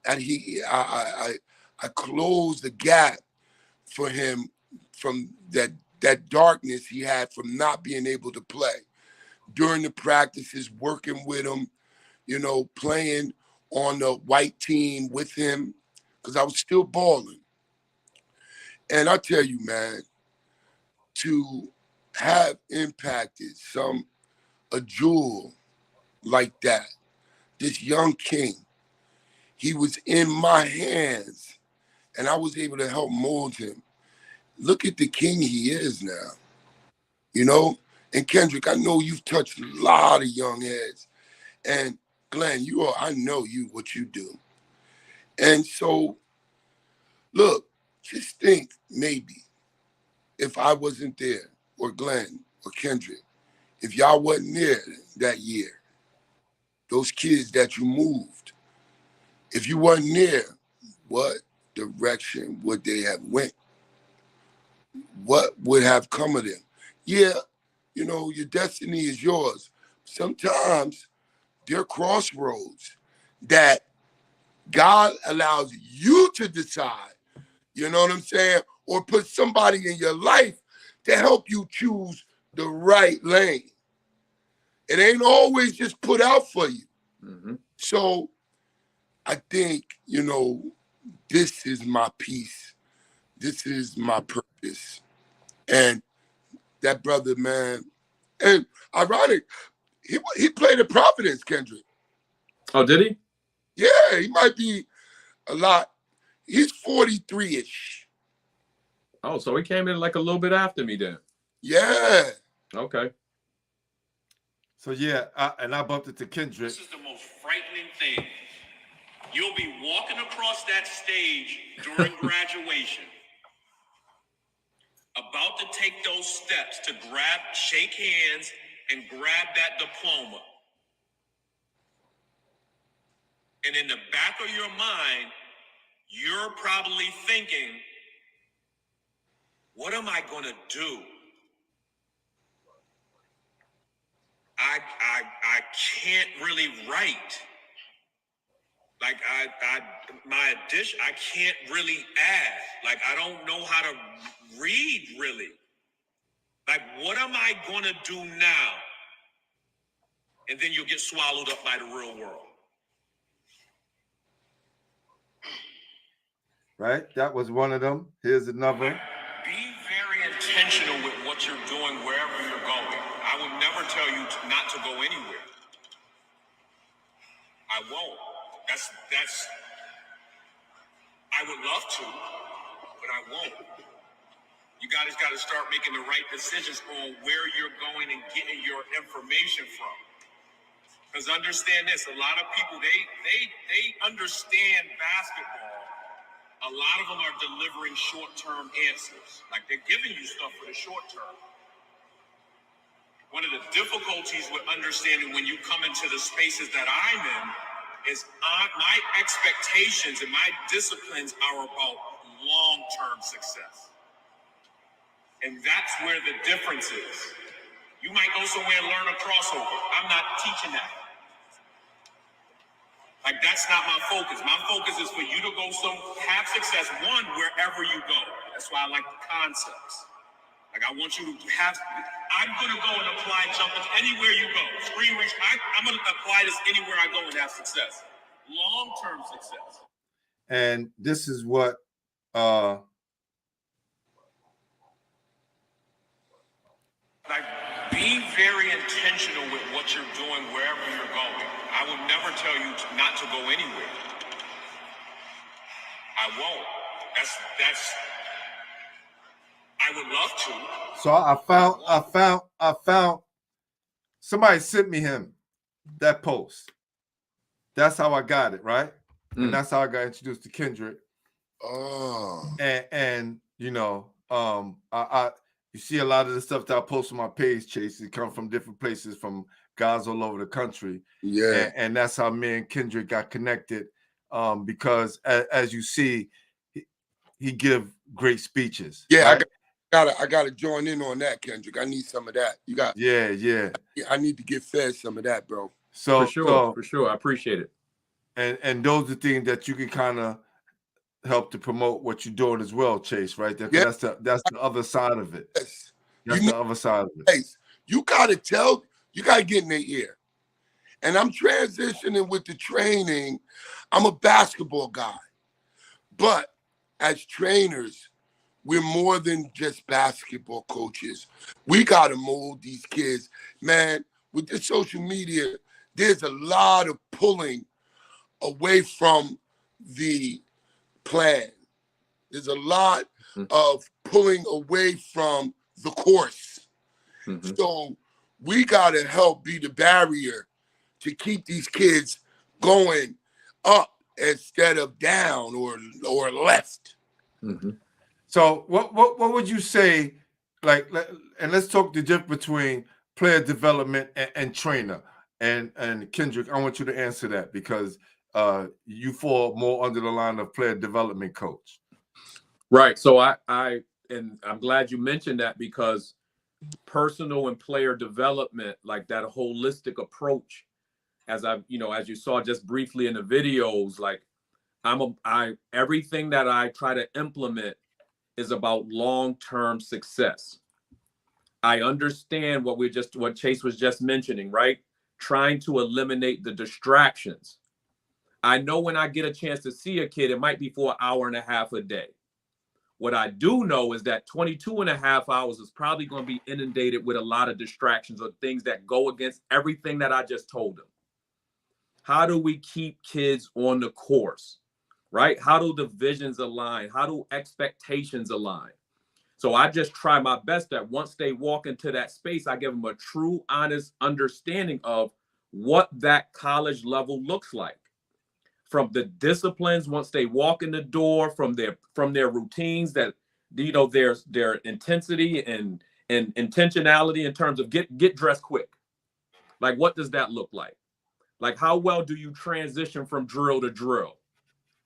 And I closed the gap for him from that darkness he had from not being able to play. During the practices, working with him, playing on the white team with him, because I was still balling. And I tell you, man, to have impacted a jewel like that, this young king, he was in my hands, and I was able to help mold him. Look at the king he is now, And Kendrick, I know you've touched a lot of young heads. And Glenn, I know what you do. And so, look, just think maybe if I wasn't there, or Glenn, or Kendrick, if y'all wasn't there that year, those kids that you moved, if you wasn't there, what direction would they have went? What would have come of them? Yeah, your destiny is yours. Sometimes there are crossroads that God allows you to decide, you know what I'm saying? Or put somebody in your life to help you choose the right lane. It ain't always just put out for you. Mm-hmm. So I think, this is my peace. This is my purpose. And that brother, man, and ironic, he played at Providence, Kendrick. Oh, did he? Yeah, he might be a lot. He's 43-ish. Oh, so he came in like a little bit after me then. Yeah. Okay. So yeah, I bumped it to Kendrick. This is the most frightening thing. You'll be walking across that stage during graduation, about to take those steps to shake hands and grab that diploma. And in the back of your mind, you're probably thinking, what am I going to do? I can't really write. Like my addition, I can't really add. Like I don't know how to read really. Like what am I gonna do now? And then you'll get swallowed up by the real world. Right? That was one of them. Here's another. Be very intentional with what you're doing wherever you're going. I would never tell you not to go anywhere. I won't. That's I would love to, but I won't. You guys got to start making the right decisions on where you're going and getting your information from. Because understand this, a lot of people, they understand basketball. A lot of them are delivering short-term answers. Like they're giving you stuff for the short term. One of the difficulties with understanding when you come into the spaces that I'm in is my expectations and my disciplines are about long-term success. And that's where the difference is. You might go somewhere and learn a crossover. I'm not teaching that. Like, that's not my focus. My focus is for you to go have success, one, wherever you go. That's why I like the concepts. Like, I want you to have, I'm going to go and apply jumping anywhere you go. Screen reach, I'm going to apply this anywhere I go and have success. Long-term success. And this is what like, be very intentional with what you're doing wherever you're going. I would never tell you not to go anywhere. I won't. I would love to. So I found somebody sent me that post. That's how I got it, right? And that's how I got introduced to Kendrick. Oh. And you know, you see a lot of the stuff that I post on my page, Chase. It comes from different places, from guys all over the country. Yeah. And that's how me and Kendrick got connected. Because as you see, he give great speeches. Yeah, right? I gotta join in on that, Kendrick. I need some of that. You got Yeah. I need to get fed some of that, bro. So for sure. I appreciate it. And those are things that you can kind of help to promote what you're doing as well, Chase, right? Yeah. That's the other side of it. Yes. That's the other side of it. Chase, you gotta get in their ear. And I'm transitioning with the training. I'm a basketball guy. But as trainers, we're more than just basketball coaches. We got to mold these kids. Man, with the social media, there's a lot of pulling away from the plan. There's a lot of pulling away from the course. So we got to help be the barrier to keep these kids going up instead of down or left. So what would you say, like, and let's talk the difference between player development and trainer. And Kendrick, I want you to answer that, because you fall more under the line of player development coach. Right. So and I'm glad you mentioned that, because personal and player development, like that holistic approach, as you saw just briefly in the videos, like everything that I try to implement is about long-term success. I understand what Chase was just mentioning, right? Trying to eliminate the distractions. I know when I get a chance to see a kid, it might be for an hour and a half a day. What I do know is that 22 and a half hours is probably going to be inundated with a lot of distractions or things that go against everything that I just told them. How do we keep kids on the course, right? How do the visions align? How do expectations align? So I just try my best that once they walk into that space, I give them a true, honest understanding of what that college level looks like. From the disciplines, once they walk in the door, from their routines, that their intensity and intentionality in terms of get dressed quick. Like, what does that look like? Like, how well do you transition from drill to drill?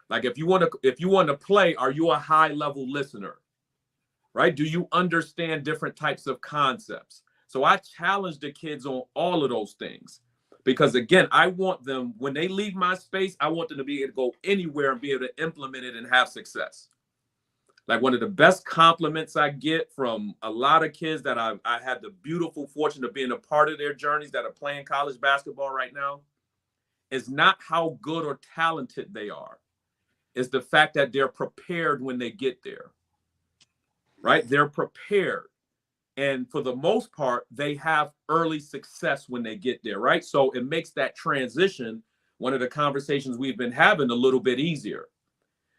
Like, if you want to play, are you a high level listener? Right? Do you understand different types of concepts? So I challenge the kids on all of those things. Because again, I want them, when they leave my space, I want them to be able to go anywhere and be able to implement it and have success. Like one of the best compliments I get from a lot of kids that I had the beautiful fortune of being a part of their journeys that are playing college basketball right now is not how good or talented they are. It's the fact that they're prepared when they get there, right? They're prepared. And for the most part, they have early success when they get there, right? So it makes that transition, one of the conversations we've been having, a little bit easier.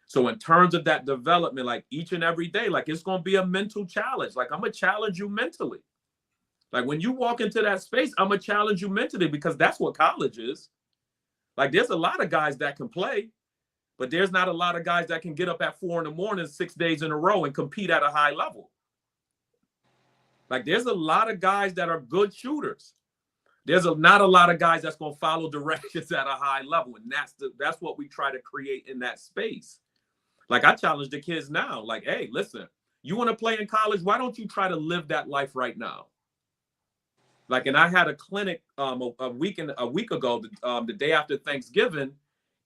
So in terms of that development, like each and every day, like it's going to be a mental challenge. Like I'm going to challenge you mentally. Like when you walk into that space, I'm going to challenge you mentally because that's what college is. Like there's a lot of guys that can play, but there's not a lot of guys that can get up at 4 a.m, 6 days in a row and compete at a high level. Like there's a lot of guys that are good shooters. There's not a lot of guys that's going to follow directions at a high level. And that's what we try to create in that space. Like I challenge the kids now, like, hey, listen, you want to play in college? Why don't you try to live that life right now? Like, and I had a clinic a week ago, the day after Thanksgiving,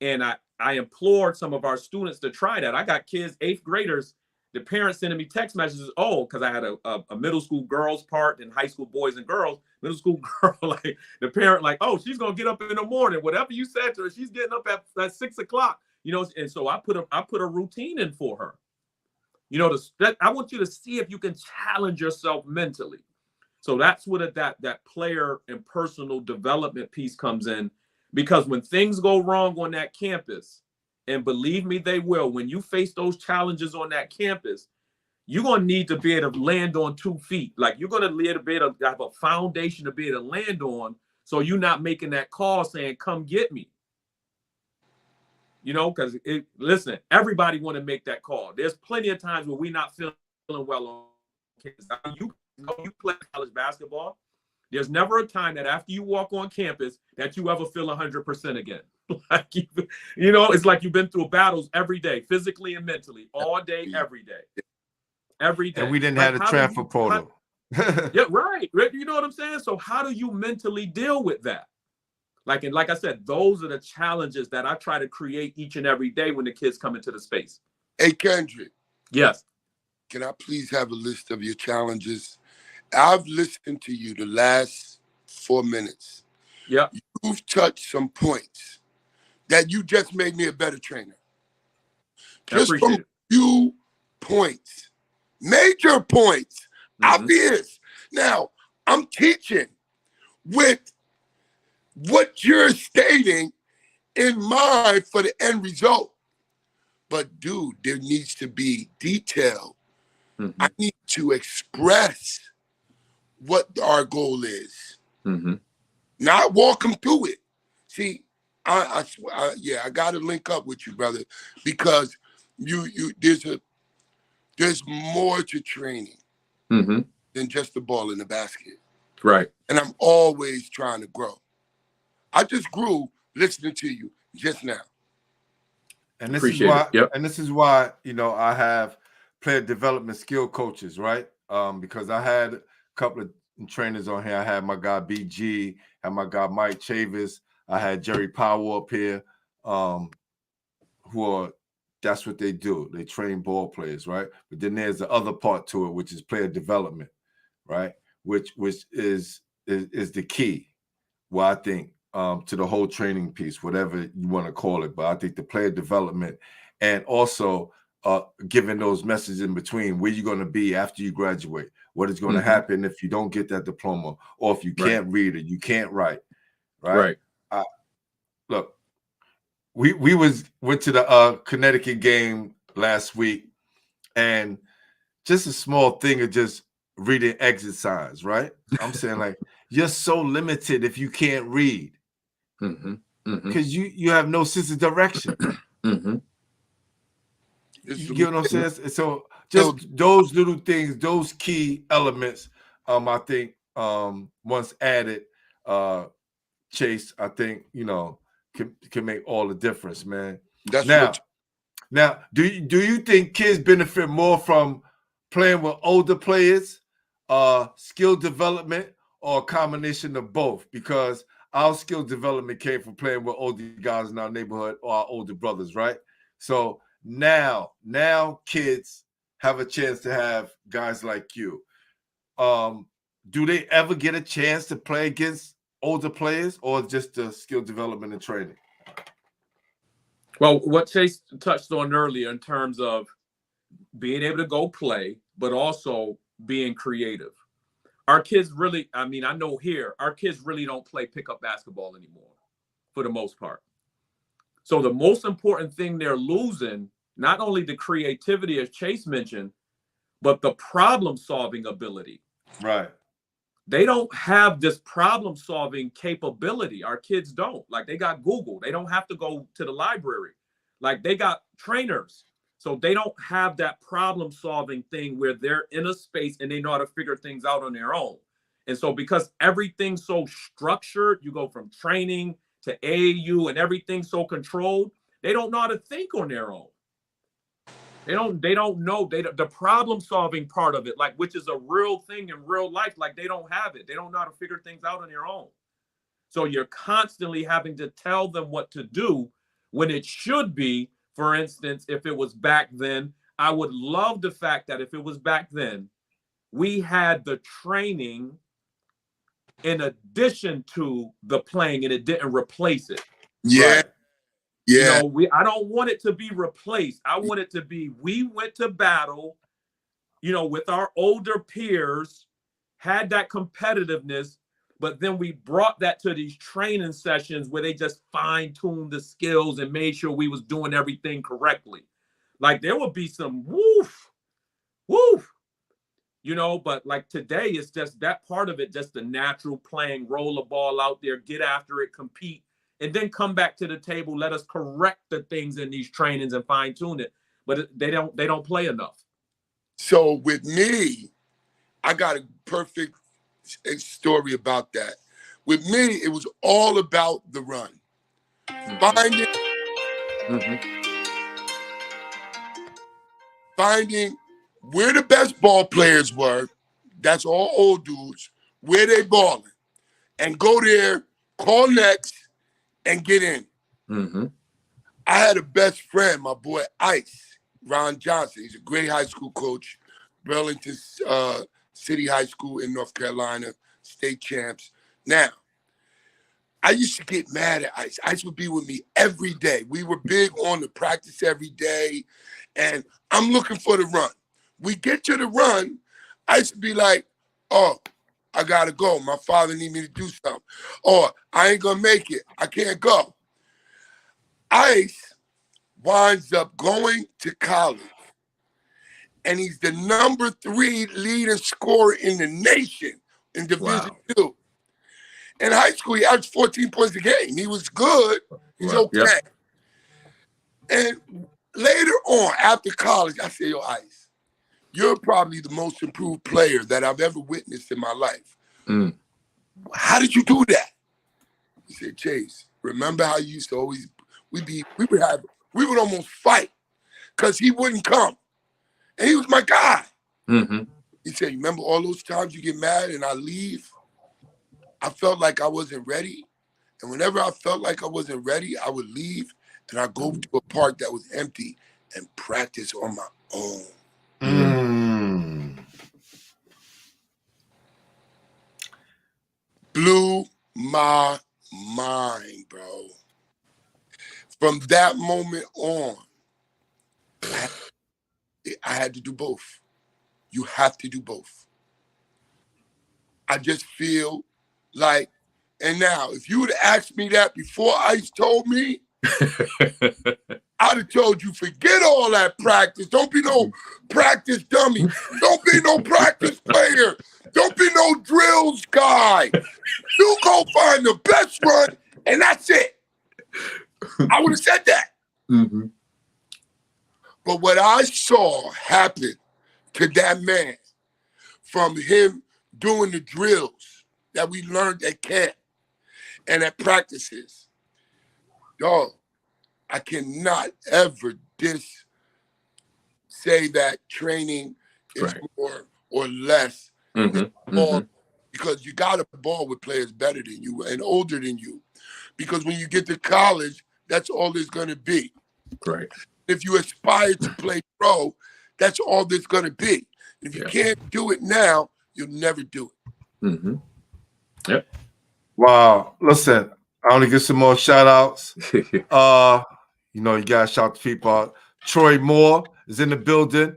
and I implored some of our students to try that. I got kids, 8th graders, the parents sending me text messages, because I had a middle school girls part and high school boys and girls. Middle school girl, like the parent, like, oh, she's gonna get up in the morning. Whatever you said to her, she's getting up at 6 o'clock. You know, and so I put a routine in for her. You know, I want you to see if you can challenge yourself mentally. So that's what that player and personal development piece comes in, because when things go wrong on that campus, and believe me, they will, when you face those challenges on that campus, you're going to need to be able to land on 2 feet. Like you're going to be able to have a foundation to be able to land on, so you're not making that call saying, come get me. You know, because listen, everybody want to make that call. There's plenty of times where we're not feeling well on campus. You play college basketball. There's never a time that after you walk on campus that you ever feel 100% again. Like you know, it's like you've been through battles every day, physically and mentally, all day, every day. Every day. And we didn't like, have the transfer portal. Yeah, right. You know what I'm saying? So how do you mentally deal with that? Like I said, those are the challenges that I try to create each and every day when the kids come into the space. Hey, Kendrick. Yes. Can I please have a list of your challenges? I've listened to you the last 4 minutes. Yeah. You've touched some points that you just made me a better trainer. Just from a few points, major points, obvious. Now, I'm teaching with what you're stating in mind for the end result. But dude, there needs to be detail. I need to express what our goal is. Not walk them through it. See, I got to link up with you, brother, because there's more to training than just the ball in the basket. Right. And I'm always trying to grow. I just grew listening to you just now. And this is why, you know, I have player development skill coaches, right? Because I had a couple of trainers on here. I had my guy BG, had my guy Mike Chavis, I had Jerry Powell up here, that's what they do. They train ball players, right? But then there's the other part to it, which is player development, right? Which is the key. Well, I think to the whole training piece, whatever you want to call it. But I think the player development and also giving those messages in between, where you're going to be after you graduate, what is going to happen if you don't get that diploma, or if you can't read it, you can't write, right? Look, we went to the Connecticut game last week, and just a small thing of just reading exit signs, right? I'm saying, like, you're so limited if you can't read, because you have no sense of direction. You get what I'm saying? So just those little things, those key elements, I think once added, Chase, I think, you know, can make all the difference, man. Now, do you think kids benefit more from playing with older players, skill development, or a combination of both? Because our skill development came from playing with older guys in our neighborhood or our older brothers, right? So now kids have a chance to have guys like you. Do they ever get a chance to play against older players, or just the skill development and training? Well, what Chase touched on earlier in terms of being able to go play, but also being creative. Our kids really, I mean, I know here, our kids really don't play pickup basketball anymore for the most part. So the most important thing they're losing, not only the creativity, as Chase mentioned, but the problem-solving ability. Right. They don't have this problem-solving capability. Our kids don't. Like, they got Google. They don't have to go to the library. Like, they got trainers. So they don't have that problem-solving thing where they're in a space and they know how to figure things out on their own. And so because everything's so structured, you go from training to AAU and everything's so controlled, they don't know how to think on their own. They don't know the problem-solving part of it, like, which is a real thing in real life. Like, they don't have it. They don't know how to figure things out on their own. So you're constantly having to tell them what to do when it should be, for instance, if it was back then, I would love the fact that if it was back then, we had the training in addition to the playing and it didn't replace it. Yeah. Right? Yeah. You know, I don't want it to be replaced. I want it to be, we went to battle, you know, with our older peers, had that competitiveness, but then we brought that to these training sessions where they just fine-tuned the skills and made sure we was doing everything correctly. Like, there would be some woof, you know, but like today, it's just that part of it, just the natural playing, roll the ball out there, get after it, compete, and then come back to the table, let us correct the things in these trainings and fine-tune it. But they don't play enough. So with me, I got a perfect story about that. With me, it was all about the run. Finding where the best ball players were, that's all old dudes, where they balling, and go there, call next, and get in. I had a best friend, my boy Ice, Ron Johnson. He's a great high school coach, Burlington City High School in North Carolina, state champs. Now, I used to get mad at Ice. Ice would be with me every day. We were big on the practice every day, and I'm looking for the run. We get to the run, Ice would be like, oh, I gotta go. My father need me to do something. Or I ain't gonna make it. I can't go. Ice winds up going to college, and he's the #3 leading scorer in the nation in Division II. In high school, he averaged 14 points a game. He was good. He's okay. Yep. And later on, after college, I say, yo, Ice, you're probably the most improved player that I've ever witnessed in my life. How did you do that? He said, Chase, remember how you used to always, we would almost fight because he wouldn't come. And he was my guy. He said, you remember all those times you get mad and I leave? I felt like I wasn't ready. And whenever I felt like I wasn't ready, I would leave and I'd go to a park that was empty and practice on my own. Blew my mind, bro. From that moment on, I had to do both. You have to do both. I just feel like, and now, if you would have asked me that before Ice told me, I'd have told you, forget all that practice. Don't be no practice dummy. Don't be no practice player. Don't be no drills guy. You go find the best run, and that's it. I would have said that. But what I saw happen to that man from him doing the drills that we learned at camp and at practices, dog, I cannot ever say that training is more or less than all because you got to ball with players better than you and older than you. Because when you get to college, that's all there's going to be. Right. If you aspire to play pro, that's all there's going to be. If you can't do it now, you'll never do it. Mm-hmm. Yep. Wow. Listen, I want to give some more shout outs. You know, you got to shout to people out. Troy Moore is in the building.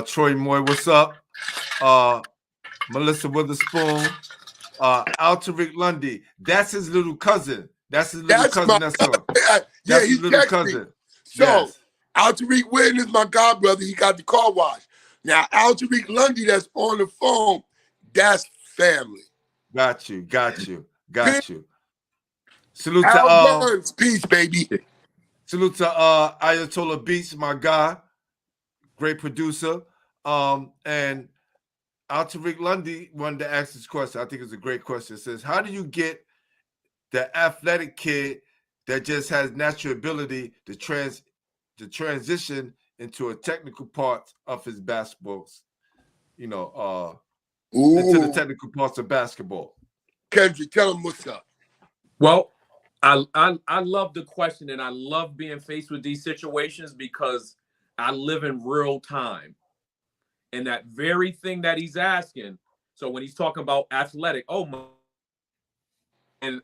Troy Moore, what's up? Melissa Witherspoon. Alteric Lundy. That's his little cousin. That's his little cousin. That's all. Yeah, his he little texted cousin. me. So, Yes. Alteric Witten is my godbrother. He got the car wash. Now, Alteric Lundy that's on the phone, that's family. Got you. Salute Al to Burns, peace, baby. salute to Ayatollah Beats, my guy, great producer. And Alteric Lundy wanted to ask this question. I think it's a great question. It says, how do you get the athletic kid that just has natural ability to transition into a technical part of his basketball, into the technical parts of basketball? Kendrick, tell him what's up. Well, I love the question, and I love being faced with these situations because I live in real time. And that very thing that he's asking, so when he's talking about athletic, and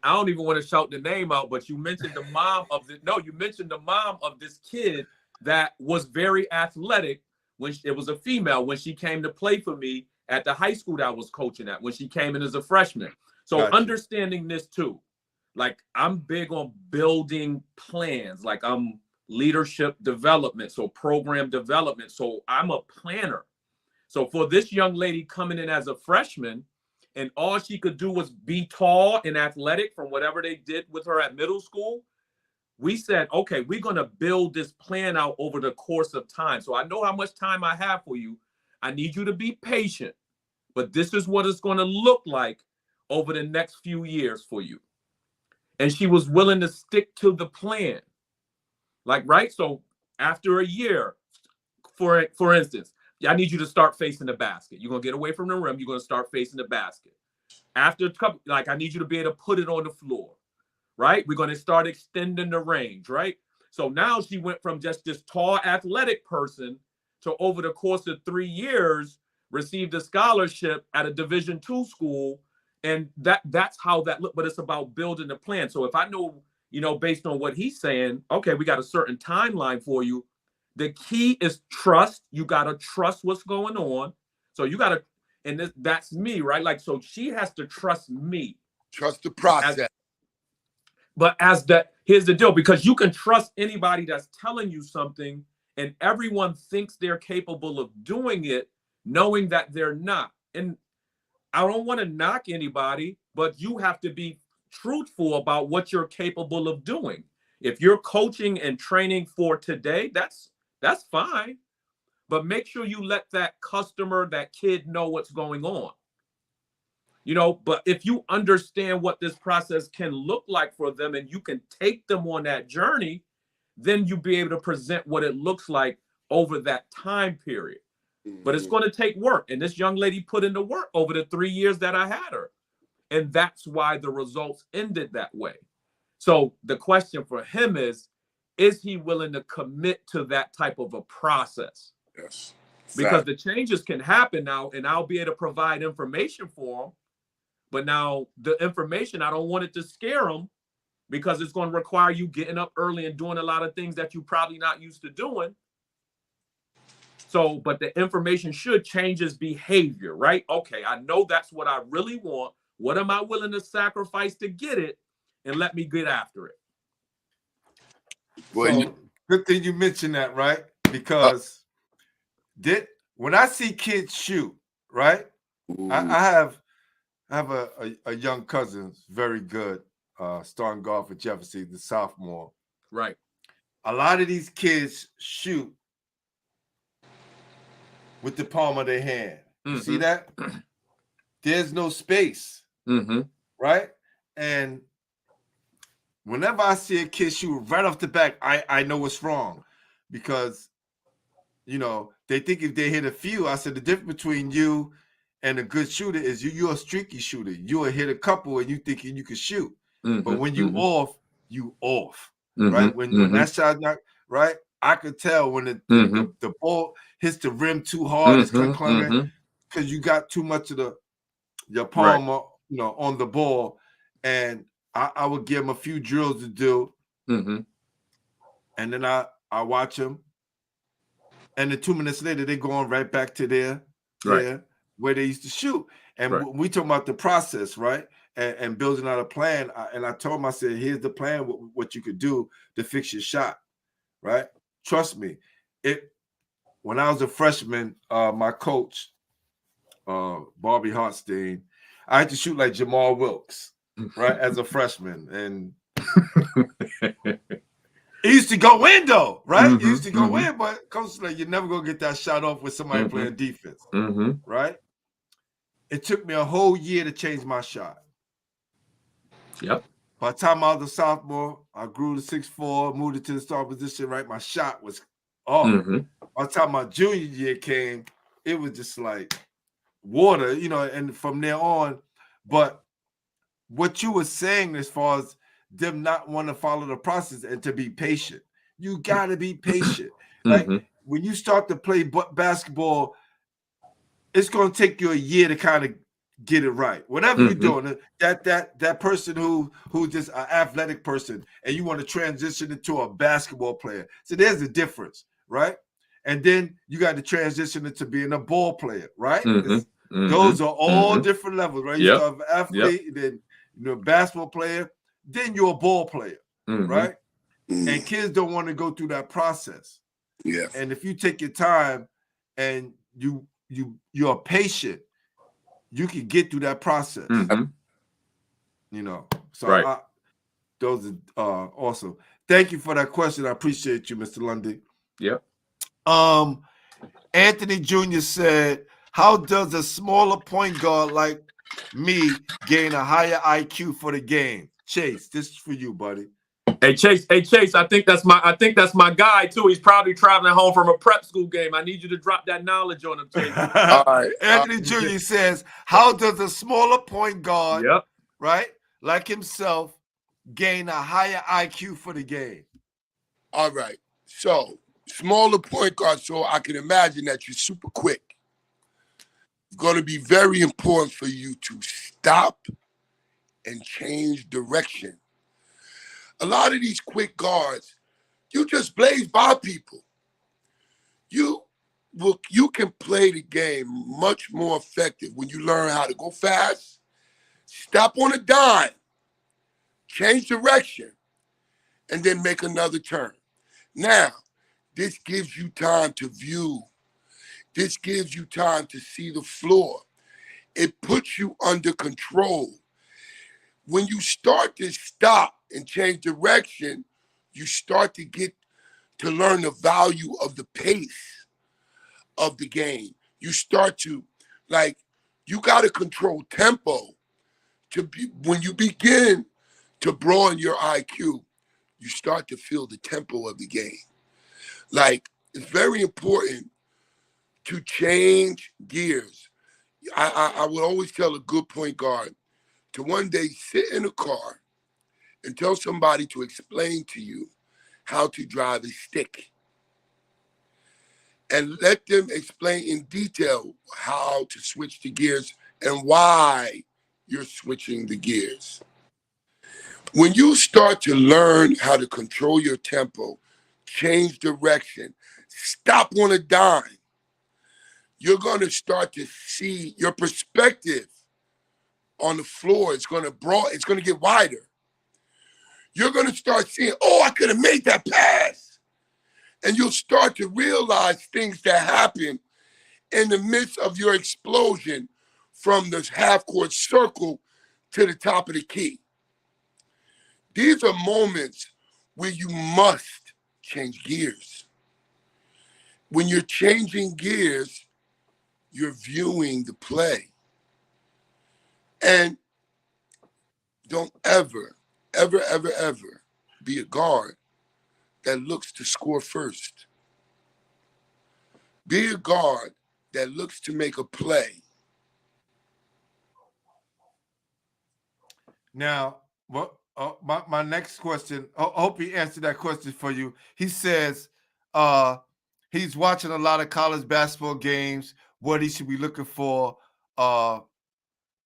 I don't even want to shout the name out, but you mentioned the mom of this kid that was very athletic when it was a female when she came to play for me at the high school that I was coaching at when she came in as a freshman. So understanding this too, like I'm big on building plans, like I'm leadership development, so program development. So I'm a planner. So for this young lady coming in as a freshman, and all she could do was be tall and athletic from whatever they did with her at middle school, we said, okay, we're going to build this plan out over the course of time. So I know how much time I have for you. I need you to be patient, but this is what it's going to look like over the next few years for you. And she was willing to stick to the plan. So after a year, for instance, I need you to start facing the basket. You're going to get away from the rim. You're going to start facing the basket. After a couple, I need you to be able to put it on the floor, right? We're going to start extending the range, right? So now she went from just this tall athletic person to over the course of 3 years, received a scholarship at a Division II school. And that's how that looked. But it's about building a plan. So if I know, based on what he's saying, okay, we got a certain timeline for you. The key is trust. You got to trust what's going on. So you got to, and that's me, right? So she has to trust me. Trust the process. Here's the deal, because you can trust anybody that's telling you something and everyone thinks they're capable of doing it, knowing that they're not. And I don't want to knock anybody, but you have to be truthful about what you're capable of doing. If you're coaching and training for today, that's fine, but make sure you let that customer, that kid know what's going on. But if you understand what this process can look like for them and you can take them on that journey, then you'll be able to present what it looks like over that time period. But it's going to take work. And this young lady put in the work over the 3 years that I had her. And that's why the results ended that way. So the question for him is he willing to commit to that type of a process? Yes. Because the changes can happen now, and I'll be able to provide information for him. But now the information, I don't want it to scare him because it's going to require you getting up early and doing a lot of things that you're probably not used to doing. So, but the information should change his behavior, right? Okay, I know that's what I really want. What am I willing to sacrifice to get it? And let me get after it. So, good thing you mentioned that, right? Because when I see kids shoot, right? I have a young cousin, very good, starting golf at Jefferson, the sophomore. Right. A lot of these kids shoot with the palm of their hand. You see that? There's no space, right? And whenever I see a kid shoot right off the back, I know what's wrong because, they think if they hit a few, I said the difference between you And a good shooter is you're a streaky shooter. You'll hit a couple and you thinking you can shoot. But when you off, right? When that shot not right, I could tell when the ball hits the rim too hard, it's clunking because you got too much of your palm, on the ball. And I would give them a few drills to do, and then I watch them, and then 2 minutes later they going right back to there where they used to shoot. And we talking about the process, right? And building out a plan. I told him, I said, here's the plan, what you could do to fix your shot, right? Trust me. When I was a freshman, my coach, Bobby Hartstein, I had to shoot like Jamal Wilkes, right, as a freshman. And it used to go in, though, right? It used to go in, but coach was like, you're never going to get that shot off with somebody playing defense, right? It took me a whole year to change my shot. Yep. By the time I was a sophomore, I grew to 6'4", moved into the star position, right? My shot was off. By the time my junior year came, it was just like water, and from there on. But what you were saying as far as them not want to follow the process and to be patient, you got to be patient. Like when you start to play basketball, it's going to take you a year to kind of get it right. Whatever you're doing, that person who's just an athletic person and you want to transition into a basketball player. So there's a difference, right? And then you got to transition into being a ball player, right? Those are all different levels, right? You start an athlete, then basketball player, then you're a ball player, right? And kids don't want to go through that process. Yeah. And if you take your time and you're patient, you can get through that process. So those are awesome. Thank you for that question. I appreciate you, Mr. Lundy. Yep. Anthony Jr. said, how does a smaller point guard like me gain a higher IQ for the game? Chase, this is for you, buddy. Hey Chase, I think that's my guy too. He's probably traveling home from a prep school game. I need you to drop that knowledge on him, Chase. All right. Anthony Jr. says, how does a smaller point guard, right, like himself, gain a higher IQ for the game? All right. So, smaller point guard, so I can imagine that you're super quick. It's going to be very important for you to stop and change direction. A lot of these quick guards, you just blaze by people. You can play the game much more effective when you learn how to go fast, stop on a dime, change direction, and then make another turn. Now, this gives you time to view. This gives you time to see the floor. It puts you under control. When you start to stop and change direction, you start to get to learn the value of the pace of the game. You start to, you got to control tempo. When you begin to broaden your IQ, you start to feel the tempo of the game. It's very important to change gears. I would always tell a good point guard to one day sit in a car and tell somebody to explain to you how to drive a stick. And let them explain in detail how to switch the gears and why you're switching the gears. When you start to learn how to control your tempo, change direction, stop on a dime, you're going to start to see your perspective on the floor. It's going to get wider. You're going to start seeing, I could have made that pass. And you'll start to realize things that happen in the midst of your explosion from the half-court circle to the top of the key. These are moments where you must change gears. When you're changing gears, you're viewing the play. And don't ever be a guard that looks to score first. Be a guard that looks to make a play Now, my next question, I hope he answered that question for you. He says he's watching a lot of college basketball games, what he should be looking for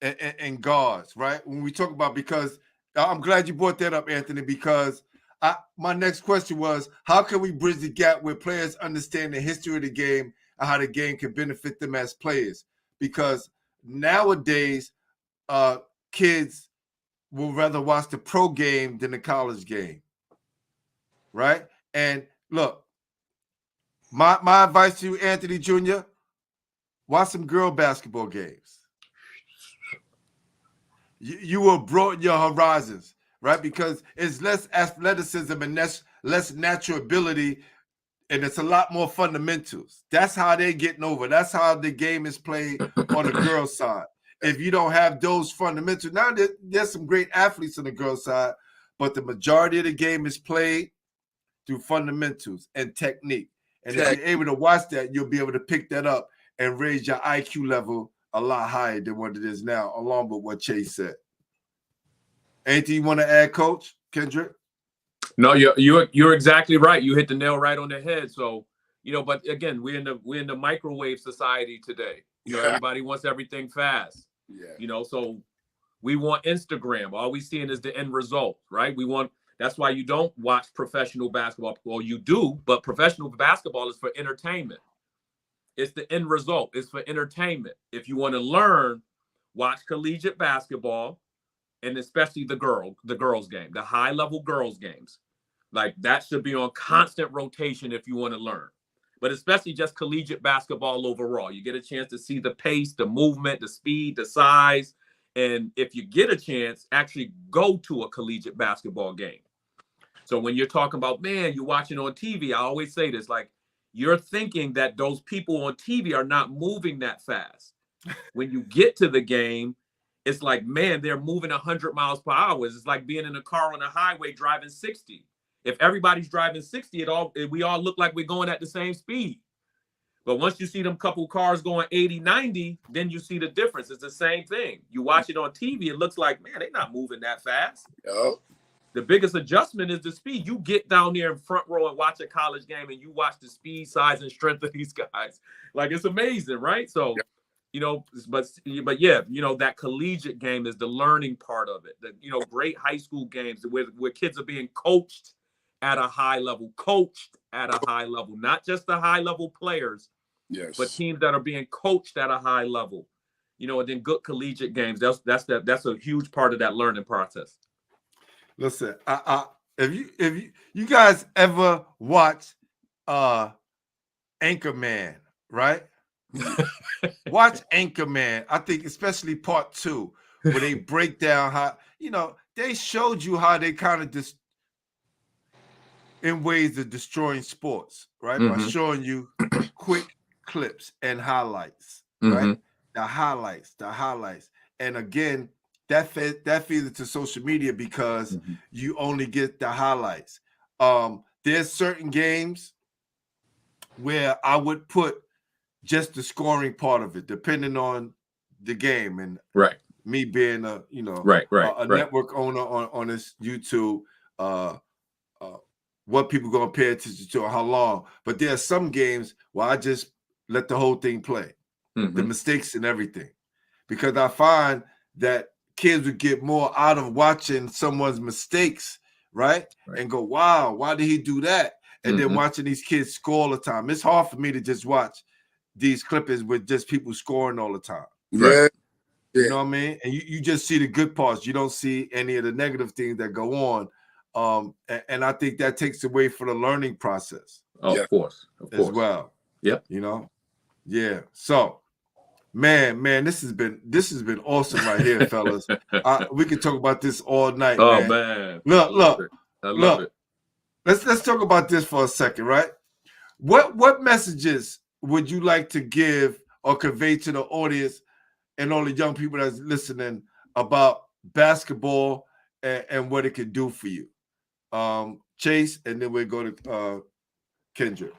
in guards, right? When we talk about, because I'm glad you brought that up, Anthony, because my next question was, how can we bridge the gap where players understand the history of the game and how the game can benefit them as players? Because nowadays, kids will rather watch the pro game than the college game, right? And look, my advice to you, Anthony Jr., watch some girl basketball games. You will broaden your horizons, right? Because it's less athleticism and less natural ability, and it's a lot more fundamentals. That's how they're getting over. That's how the game is played on the girls' side. If you don't have those fundamentals, now there's some great athletes on the girls' side, but the majority of the game is played through fundamentals and technique. And if you're able to watch that, you'll be able to pick that up and raise your IQ level a lot higher than what it is now, along with what Chase said. Anything you want to add, Coach Kendrick? No, you're exactly right. You hit the nail right on the head. So, but again, we're in the microwave society today. Everybody wants everything fast. Yeah. So we want Instagram. All we seeing is the end result, right? That's why you don't watch professional basketball. Well, you do, but professional basketball is for entertainment. It's the end result. It's for entertainment. If you want to learn, watch collegiate basketball, and especially the girls game, the high level girls games. Like that should be on constant rotation if you want to learn. But especially just collegiate basketball overall. You get a chance to see the pace, the movement, the speed, the size. And if you get a chance, actually go to a collegiate basketball game. So when you're talking about, man, you're watching on TV, I always say this, like, you're thinking that those people on TV are not moving that fast. When you get to the game, it's like, man, they're moving 100 miles per hour. It's like being in a car on a highway driving 60. If everybody's driving 60, we all look like we're going at the same speed. But once you see them couple cars going 80, 90, then you see the difference. It's the same thing. You watch it on TV, it looks like, man, they're not moving that fast. Yep. The biggest adjustment is the speed. You get down there in front row and watch a college game and you watch the speed, size, and strength of these guys. Like, it's amazing, right? So, but yeah, that collegiate game is the learning part of it. The, great high school games where kids are being coached at a high level, not just the high level players, but teams that are being coached at a high level, and then good collegiate games. That's a huge part of that learning process. Listen, if you guys ever watch Anchorman, right? Watch Anchorman. I think especially part 2, where they break down how, they showed you how they kind of just in ways of destroying sports, right? By showing you quick clips and highlights, right? The highlights. And again, that feeds into social media because you only get the highlights. There's certain games where I would put just the scoring part of it, depending on the game. And me being a network owner on this YouTube, what people gonna pay attention to, how long. But there are some games where I just let the whole thing play, the mistakes and everything, because I find that kids would get more out of watching someone's mistakes, right? And go, wow, why did he do that? And then watching these kids score all the time. It's hard for me to just watch these clippings with just people scoring all the time. Yeah. You know what I mean? And you just see the good parts. You don't see any of the negative things that go on. And I think that takes away from the learning process. Of course. As well. Yep. Yeah. So, man, this has been awesome right here, fellas. We could talk about this all night. Oh man. Look. I love it. Let's talk about this for a second, right? What messages would you like to give or convey to the audience and all the young people that's listening about basketball and what it can do for you? Chase, and then we'll go to Kendrick.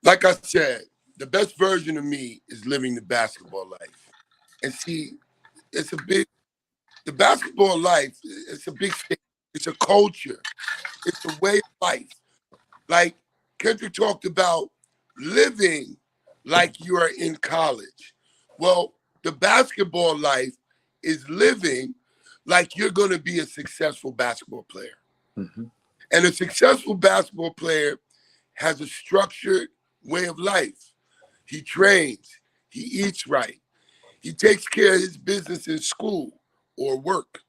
Like I said, the best version of me is living the basketball life. And see, it's the basketball life, it's a big thing. It's a culture. It's a way of life. Like Kendrick talked about living like you are in college. Well, the basketball life is living like you're going to be a successful basketball player. Mm-hmm. And a successful basketball player has a structured way of life. He trains. He eats right. He takes care of his business in school or work.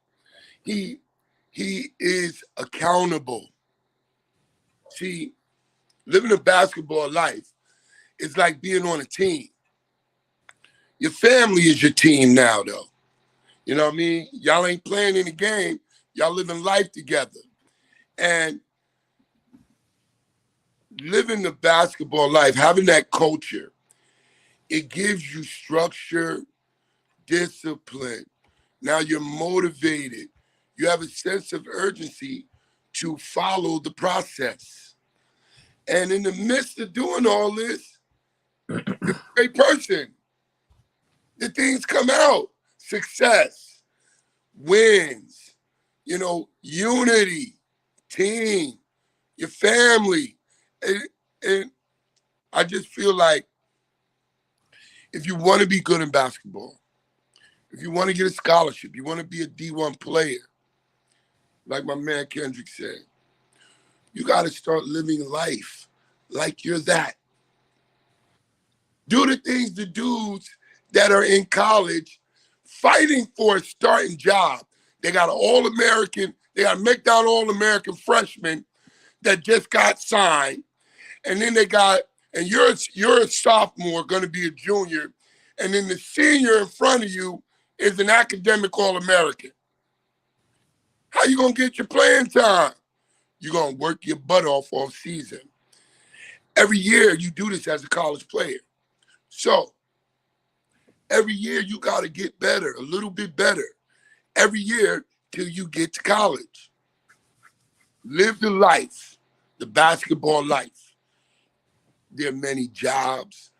He is accountable. See, living a basketball life is like being on a team. Your family is your team now, though. You know what I mean? Y'all ain't playing in the game. Y'all living life together. And living the basketball life, having that culture, it gives you structure, discipline. Now you're motivated. You have a sense of urgency to follow the process. And in the midst of doing all this, you're a great person. The things come out. Success, wins, unity, team, your family. And I just feel like if you want to be good in basketball, if you want to get a scholarship, you want to be a D1 player, like my man Kendrick said, you got to start living life like you're that. Do the things the dudes that are in college fighting for a starting job. They got an All-American, they got a McDonald All-American freshman that just got signed. And then and you're a sophomore, going to be a junior. And then the senior in front of you is an academic All-American. How you going to get your playing time? You're going to work your butt off all season. Every year you do this as a college player. So every year you got to get better, a little bit better. Every year till you get to college. Live the life, the basketball life. There are many jobs.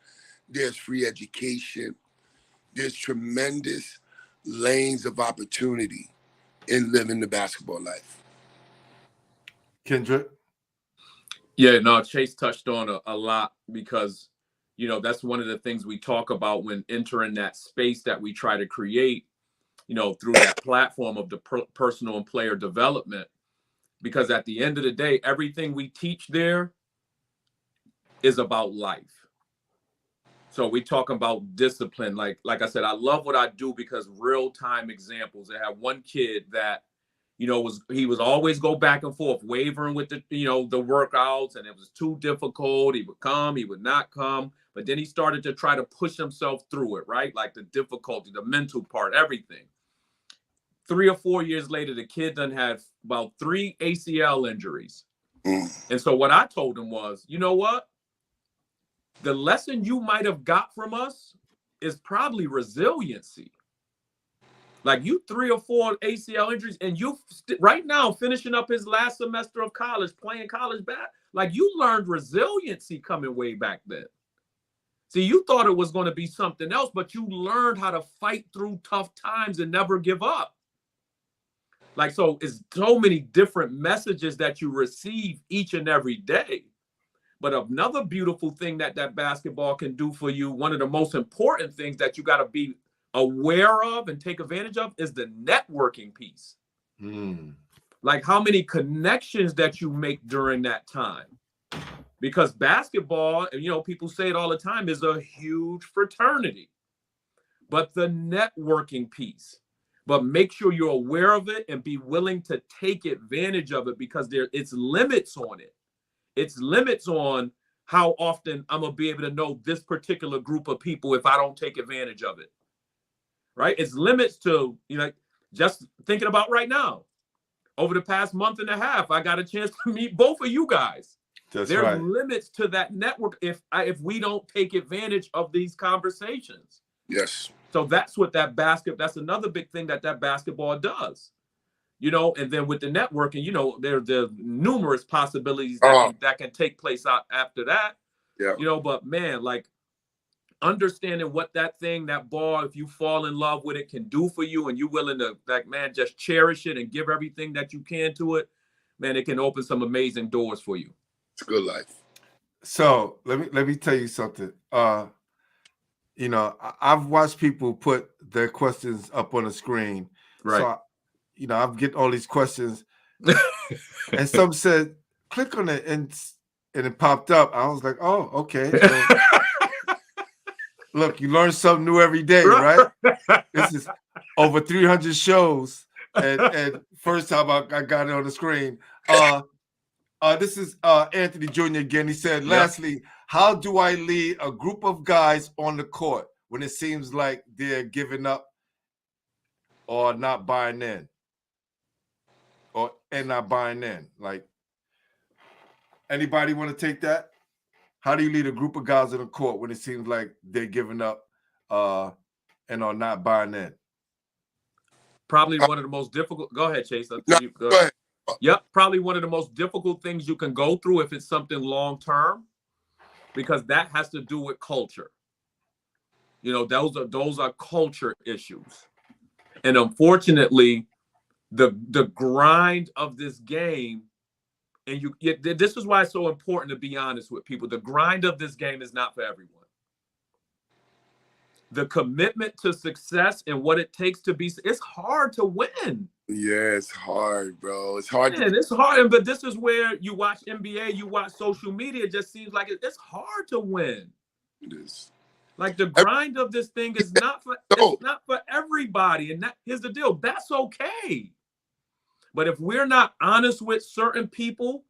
There's free education. There's tremendous lanes of opportunity in living the basketball life. Kendrick? Yeah, no, Chase touched on a lot because, that's one of the things we talk about when entering that space that we try to create, through that platform of the personal and player development. Because at the end of the day, everything we teach there is about life. So we talk about discipline. Like I said, I love what I do because real-time examples. I have one kid that, he was always go back and forth, wavering with the workouts, and it was too difficult. He would come, he would not come. But then he started to try to push himself through it, right? Like the difficulty, the mental part, everything. 3 or 4 years later, the kid done had about 3 ACL injuries. And so what I told him was, you know what? The lesson you might have got from us is probably resiliency. Like you 3 or 4 ACL injuries and you right now finishing up his last semester of college, playing college basketball, like you learned resiliency coming way back then. See, you thought it was going to be something else, but you learned how to fight through tough times and never give up. Like, so it's so many different messages that you receive each and every day. But another beautiful thing that basketball can do for you, one of the most important things that you got to be aware of and take advantage of is the networking piece. Like how many connections that you make during that time. Because basketball, people say it all the time, is a huge fraternity. But the networking piece. But make sure you're aware of it and be willing to take advantage of it because it's limits on it. It's limits on how often I'm going to be able to know this particular group of people if I don't take advantage of it. Right? It's limits to, just thinking about right now. Over the past month and a half, I got a chance to meet both of you guys. There's right. Limits to that network if we don't take advantage of these conversations. Yes. So that's what that's another big thing that basketball does. And then with the networking, there are numerous possibilities that can take place out after that. Yeah. But man, like understanding what that ball, if you fall in love with it, can do for you, and you're willing to, like, man, just cherish it and give everything that you can to it, man, it can open some amazing doors for you. It's a good life. So let me tell you something. You know, I've watched people put their questions up on the screen. Right. So, you know, I'm getting all these questions, and some said, click on it, and it popped up. I was like, oh, okay. So, look, you learn something new every day, right? This is over 300 shows, and first time I got it on the screen. This is Anthony Jr. again. He said, lastly, how do I lead a group of guys on the court when it seems like they're giving up or not buying in? And not buying in? Like, anybody want to take that? How do you lead a group of guys on the court when it seems like they're giving up and are not buying in? Probably one of the most difficult. Go ahead, Chase. Go ahead. Yep, probably one of the most difficult things you can go through if it's something long term, because that has to do with culture. You know, those are culture issues, and unfortunately, the grind of this game, and this is why it's so important to be honest with people. The grind of this game is not for everyone. The commitment to success and what it takes to be, it's hard to win. Yeah, it's hard, bro. It's hard. Man, it's hard. But this is where you watch NBA, you watch social media. It just seems like it's hard to win. It is. Like, the grind of this thing is not for it's not for everybody. And here's the deal. That's okay. But if we're not honest with certain people,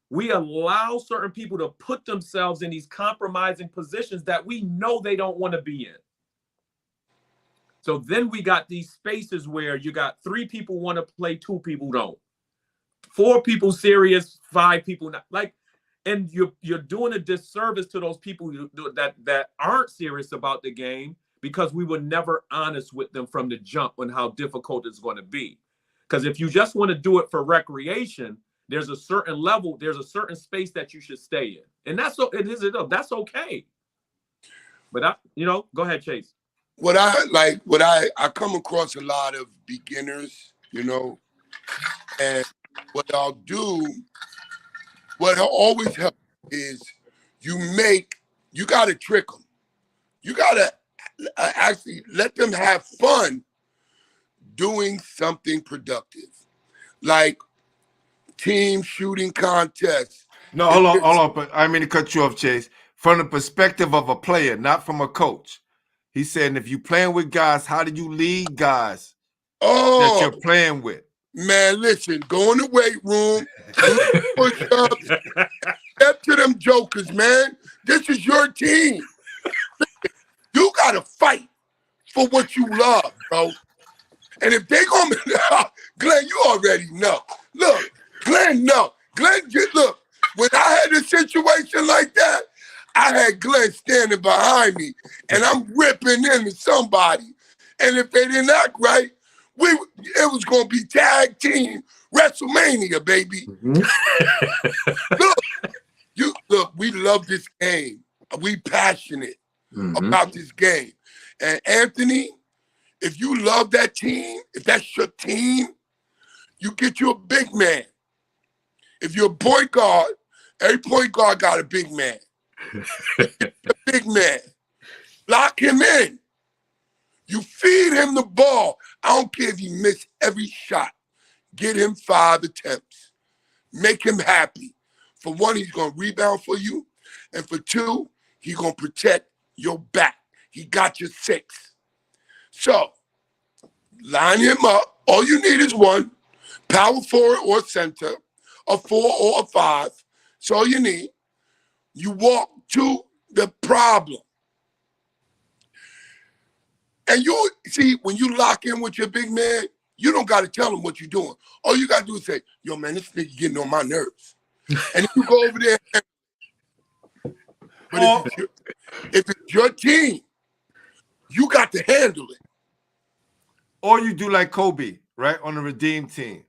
we allow certain people to put themselves in these compromising positions that we know they don't want to be in. So then we got these spaces where you got 3 people want to play, 2 people don't. 4 people serious, 5 people not. Like, and you're doing a disservice to those people that aren't serious about the game, because we were never honest with them from the jump on how difficult it's going to be. Because if you just want to do it for recreation, there's a certain level, there's a certain space that you should stay in, and that's okay. But go ahead, Chase. I come across a lot of beginners, you know, and what I'll always help is you got to trick them. You got to actually let them have fun doing something productive, like team shooting contests. No, hold on. But I mean to cut you off, Chase. From the perspective of a player, not from a coach. He's saying, if you're playing with guys, how do you lead guys that you're playing with? Man, listen, go in the weight room, push-ups, step to them jokers, man. This is your team. You got to fight for what you love, bro. And if they going to, Glenn, you already know. Look, Glenn, no. Glenn, look, when I had a situation like that, I had Glenn standing behind me, and I'm ripping into somebody. And if they didn't act right, it was going to be tag team WrestleMania, baby. Mm-hmm. Look, we love this game. We passionate about this game. And Anthony, if you love that team, if that's your team, you get you a big man. If you're a point guard, every point guard got a big man. A big man. Lock him in. You feed him the ball. I don't care if he missed every shot. Get him 5 attempts. Make him happy. For 1, he's going to rebound for you. And for 2, he's going to protect your back. He got your 6. So, line him up. All you need is 1. Power forward or center. A 4 or a 5. That's all you need. You walk to the problem. And you see, when you lock in with your big man, you don't got to tell him what you're doing. All you got to do is say, yo, man, this nigga getting on my nerves. And you go over there. But if it's your team, you got to handle it. Or you do like Kobe, right, on the Redeem team.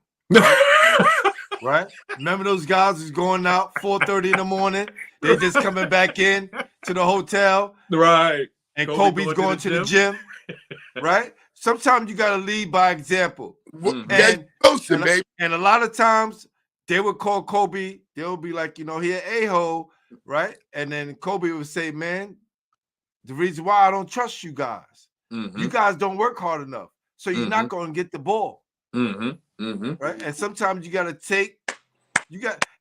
Right? Remember those guys who's going out 4:30 in the morning? They just coming back in to the hotel. Right. and Kobe's going to the gym, right? Sometimes you got to lead by example. That's Wilson, baby. And a lot of times they would call Kobe, they'll be like, he an a-hole, right? And then Kobe would say, man, the reason why I don't trust you guys, you guys don't work hard enough. So you're not going to get the ball. Right? And sometimes you got to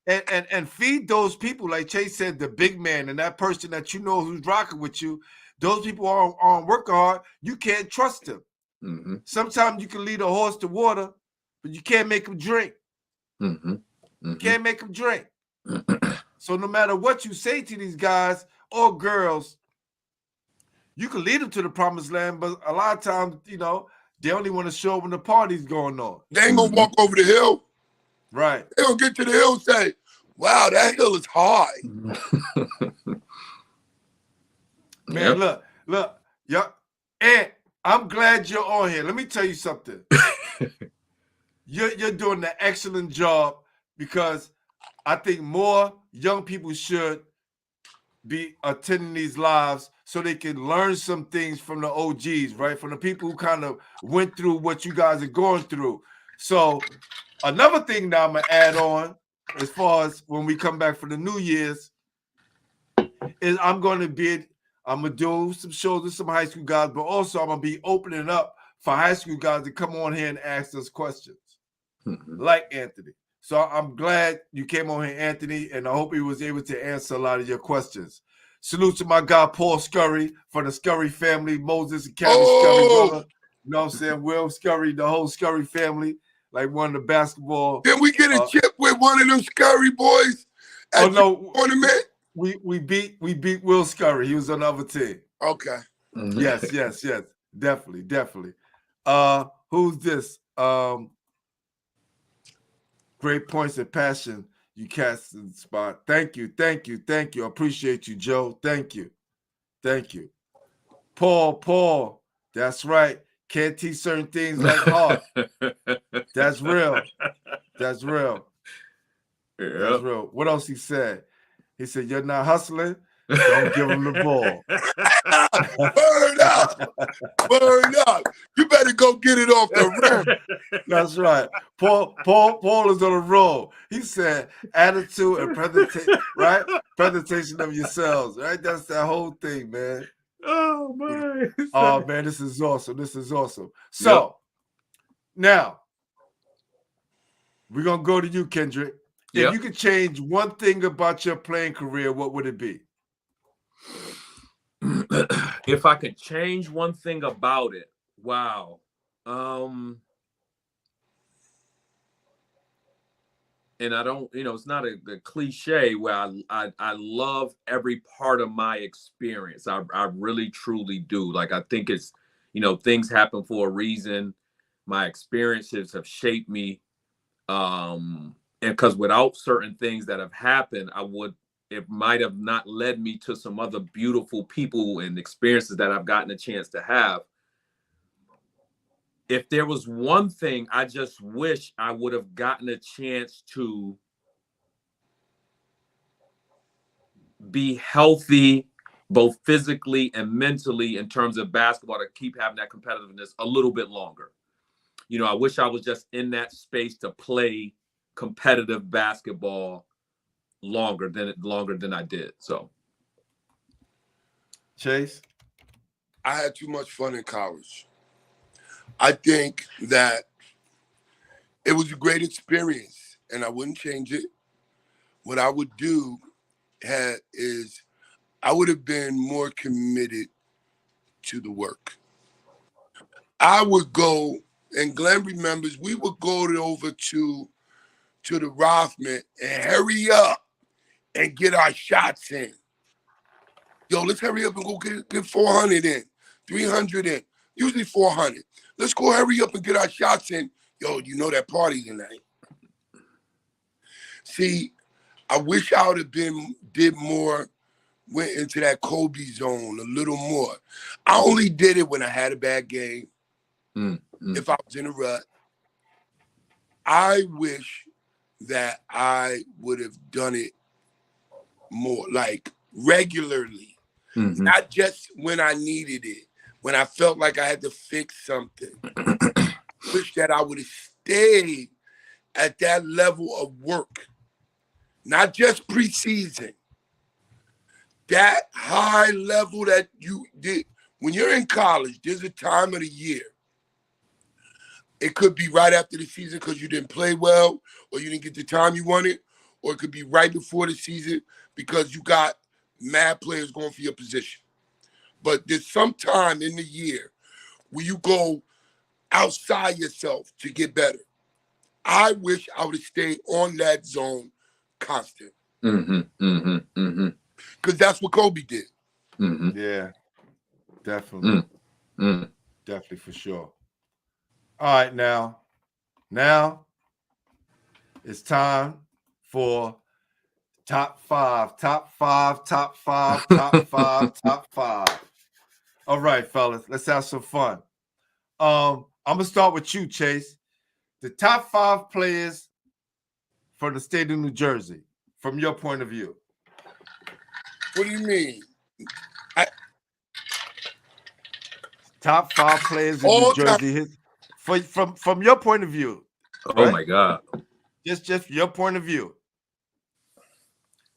and feed those people, like Chase said, the big man and that person that who's rocking with you. Those people aren't working hard. You can't trust them. Sometimes you can lead a horse to water, but you can't make him drink. You can't make them drink. So no matter what you say to these guys or girls, you can lead them to the promised land, but a lot of times, they only want to show up when the party's going on. They ain't gonna walk over the hill. Right. They gonna get to the hill and say, wow, that hill is high. Man, look, yeah. And I'm glad you're on here. Let me tell you something. You're doing an excellent job, because I think more young people should be attending these lives so they can learn some things from the OGs, right? From the people who kind of went through what you guys are going through. So another thing that I'm going to add on, as far as when we come back for the New Year's, is I'm going to do some shows with some high school guys, but also I'm going to be opening up for high school guys to come on here and ask us questions, like Anthony. So I'm glad you came on here, Anthony, and I hope he was able to answer a lot of your questions. Salute to my guy, Paul Scurry, from the Scurry family, Moses and Kevin Scurry, brother. You know what I'm saying? Will Scurry, the whole Scurry family, like one of the basketball. Did we get a chip with one of them Scurry boys? Oh, no. Tournament? We beat Will Scurry. He was on the other team. Okay. Yes. Definitely. Who's this? Great points and passion you cast in the spot. Thank you. I appreciate you, Joe. Thank you. Paul. That's right. Can't teach certain things like heart. That's real. That's real. What else he said? He said, you're not hustling, don't give him the ball. Burn up. You better go get it off the rim. That's right. Paul is on a roll. He said attitude and presentation, right? Presentation of yourselves, right? That's that whole thing, man. Oh, man. Oh, man, this is awesome. So, now, we're going to go to you, Kendrick. If you could change one thing about your playing career, what would it be? If I could change one thing about it, wow. And I don't, it's not a cliche where I love every part of my experience. I really, truly do. Like, I think it's, things happen for a reason. My experiences have shaped me. And because without certain things that have happened, it might have not led me to some other beautiful people and experiences that I've gotten a chance to have. If there was one thing, I just wish I would have gotten a chance to be healthy, both physically and mentally, in terms of basketball, to keep having that competitiveness a little bit longer. I wish I was just in that space to play competitive basketball longer than I did. So, Chase, I had too much fun in college. I think that it was a great experience, and I wouldn't change it. What I would do is I would have been more committed to the work. I would go, and Glenn remembers, we would go over to the Rothman and hurry up and get our shots in. Yo, let's hurry up and go get 400 in, 300 in, usually 400. Let's go hurry up and get our shots in. Yo, that party tonight. See, I wish I would have did more, went into that Kobe zone a little more. I only did it when I had a bad game, if I was in a rut. I wish that I would have done it more, like regularly. not just when I needed it, when I felt like I had to fix something. Wish that I would have stayed at that level of work, not just preseason. That high level that you did. When you're in college, there's a time of the year. It could be right after the season because you didn't play well or you didn't get the time you wanted, or it could be right before the season because you got mad players going for your position. But there's some time in the year where you go outside yourself to get better. I wish I would have stayed on that zone constant. Because that's what Kobe did. Yeah, definitely. Definitely, for sure. All right, now it's time for top five. All right, fellas, let's have some fun. I'm gonna start with you, Chase. The top 5 players from the state of New Jersey, from your point of view. What do you mean? Top 5 players in New Jersey, from your point of view. Right? Oh my God! Just your point of view.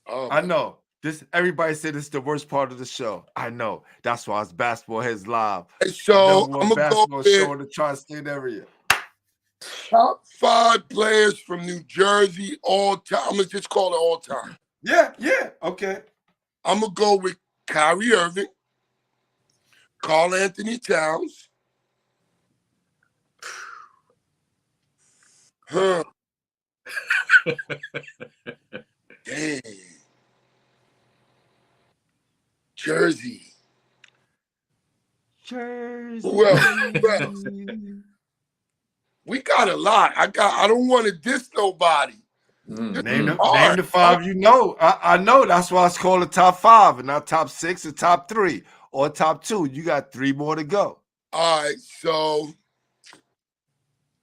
Oh, I know this. Everybody said this is the worst part of the show. I know. That's why it's Basketball Heads Live. So I'm gonna basketball show in the tri-state area. Top 5 players from New Jersey all time. I'm gonna just call it all time. Yeah. Okay. I'm gonna go with Kyrie Irving, Karl Anthony Towns. Dang. Jersey. Who else? We got a lot. I don't want to diss nobody. Name the 5 you know. I know that's why it's called a top 5 and not top 6 or top 3 or top 2. You got 3 more to go. All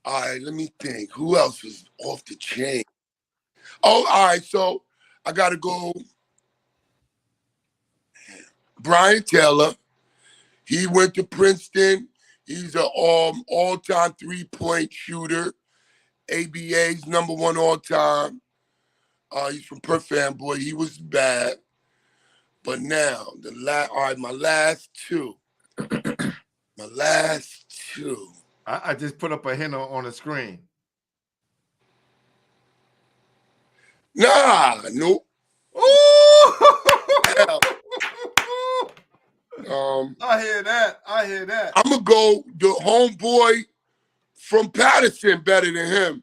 right, let me think. Who else was off the chain? Oh, all right, so I got to go. Brian Taylor. He went to Princeton. He's an all-time 3-point shooter. ABA's #1 all-time. He's from Perth Fanboy. He was bad. But now, my last two. I just put up a hint on the screen. Nope. I hear that. I'm going to go the homeboy from Patterson better than him.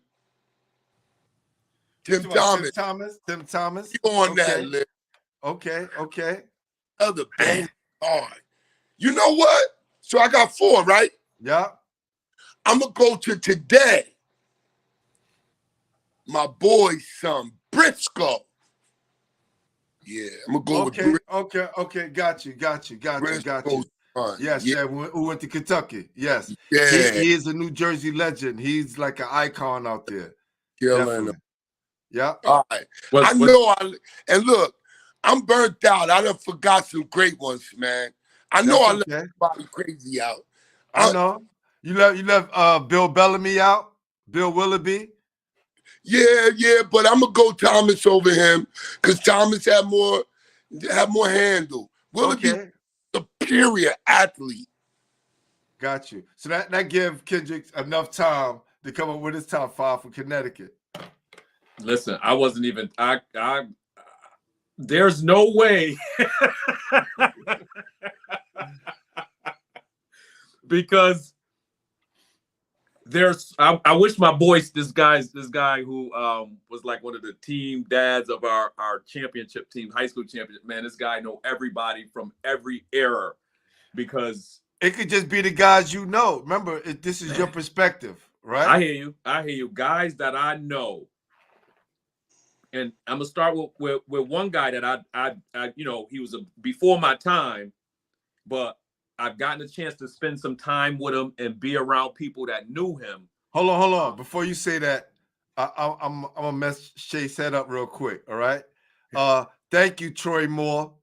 Tim Thomas. He on that list. Okay. Other bang hard. You know what? So I got 4, right? Yeah. I'm going to go to today. My boy's son, Briscoe. Yeah, I'm going to go with Briscoe. Okay. Got you. Yes, yeah. Who went to Kentucky. Yes. Yeah. He is a New Jersey legend. He's like an icon out there. Killing him. Yeah. All right. And look, I'm burnt out. I done forgot some great ones, man. I know I left everybody crazy out. I know. You left Bill Bellamy out, Bill Willoughby. Yeah, but I'm gonna go Thomas over him because Thomas had more handle. Willoughby, superior athlete. Got you. So that give Kendrick enough time to come up with his top 5 for Connecticut. Listen, I wasn't even. There's no way. Because I wish my boys, this guy who was like one of the team dads of our championship team, high school championship, man, this guy know everybody from every era, because it could just be the guys you know. Remember, this is your perspective, right? I hear you. Guys that I know. And I'm gonna start with one guy that I he was before my time, but I've gotten a chance to spend some time with him and be around people that knew him. Hold on. Before you say that, I'm gonna mess Shay's head up real quick. All right. Thank you, Troy Moore.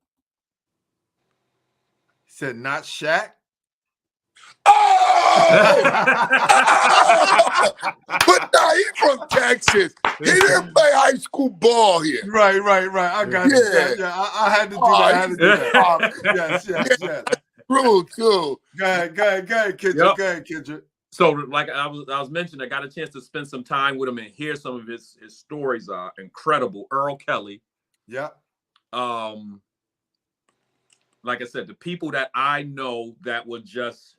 Said not Shaq. Oh! But nah, he's from Texas. He didn't play high school ball here. Right. I got you. Yeah. I had to do that. I had to do that. Yes. True, too. Go ahead, Kendrick. Yep. Go ahead, Kendrick. So, like I was mentioning, I got a chance to spend some time with him and hear some of his stories. Are incredible. Earl Kelly. Yeah. Like I said, the people that I know that were just,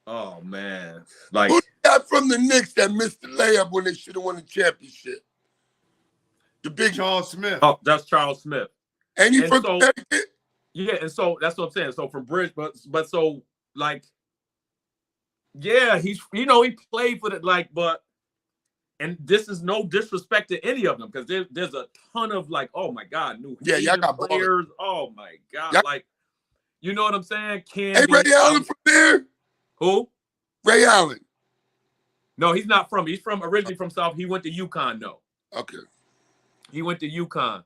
oh man, like Who got from the Knicks that missed the layup when they should have won the championship? The big Charles Smith. Oh, that's Charles Smith. And he from Connecticut? Yeah, and so that's what I'm saying. So from Bridge, but so like, yeah, he's he played for it, like, but and this is no disrespect to any of them because there's a ton of like, oh my God, new y'all got players. Oh my God, like, you know what I'm saying? Hey, Ray Allen from there? Who? Ray Allen. No, he's not from. He's from originally from South. He went to UConn, though. Okay. He went to UConn.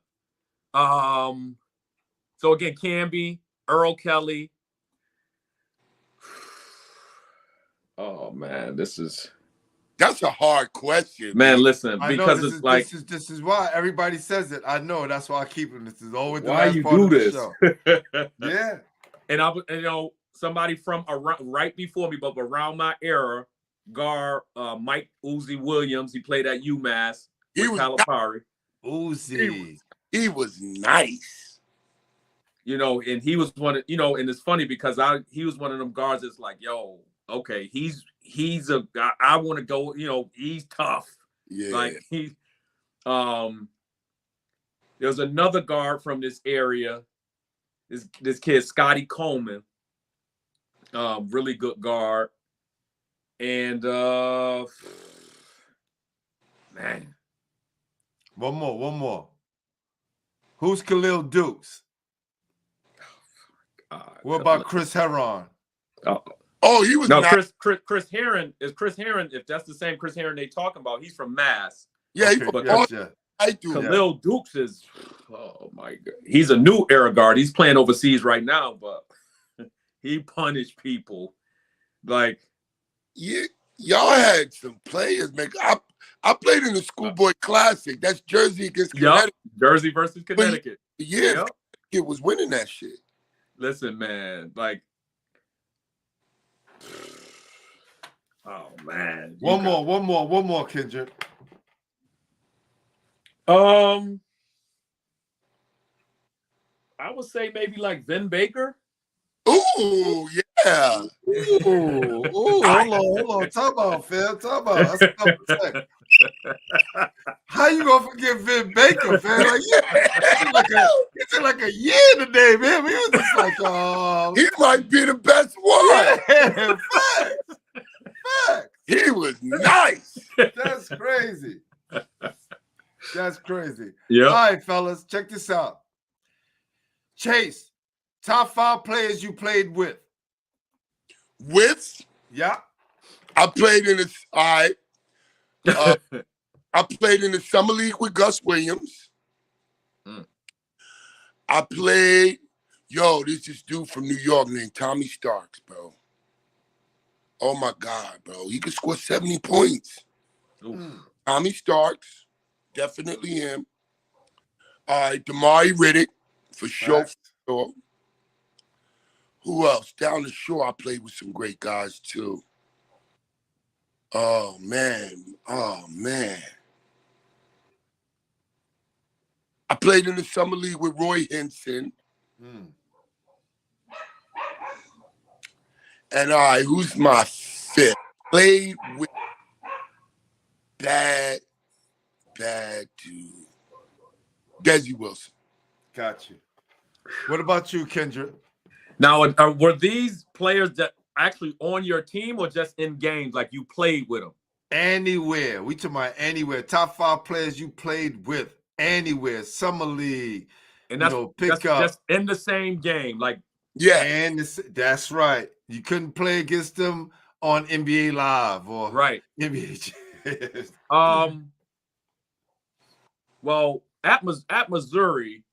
So again, Camby, Earl Kelly. Oh man, that's a hard question. Man, listen, because it's like this is why everybody says it. I know that's why I keep him. This is always the why last you part do of the this. show. Yeah. And somebody from around right before me, but around my era, guard Mike Uzi Williams. He played at UMass. He was Calipari. Uzi. He was nice. And he was one of, and it's funny because he was one of them guards that's like, yo, okay, he's a guy I want to go, he's tough. Yeah. Like there's another guard from this area, this kid, Scotty Coleman, really good guard. And man. One more. Who's Khalil Dukes? What about Chris Herron? Oh, he was nice. Chris Herron is Chris Herron. If that's the same Chris Herron they talking about, he's from Mass. Yeah, okay, I do. Khalil Dukes is, oh my God, he's a new era guard. He's playing overseas right now, but he punished people. Like, y'all had some players, man. I played in the Schoolboy Classic. That's Jersey against Connecticut. Jersey versus Connecticut. Yeah, it was winning that shit. Listen, man, like, oh man. One more, Kendrick. I would say maybe like Vin Baker. Ooh, yeah. Ooh, hold on. Talk about, Phil. Talk about. That's how you gonna forget Vin Baker, fam? Like, it's like a year today, man. He was just like, he might be the best one. Yeah, facts. He was nice. That's crazy. That's crazy. Yeah. All right, fellas, check this out. Chase, top 5 players you played with. With? Yeah. I played in this. All right. I played in the summer league with Gus Williams. I played, this dude from New York named Tommy Starks, bro. Oh my God, bro. He could score 70 points. Tommy Starks, definitely him. All right, Damari Riddick, for sure. Who else? Down the shore, I played with some great guys too. Oh man. I played in the summer league with Roy Henson. And all right, who's my 5th? Played with bad dude. Desi Wilson. Got you. What about you, Kendrick? Now, were these players that actually on your team or just in games, like you played with them? Anywhere. We talking about anywhere. Top 5 players you played with. Anywhere. Summer league. And that's, pick up. Just in the same game. Like, yeah. And that's right. You couldn't play against them on NBA Live or NBA. Well, at Missouri,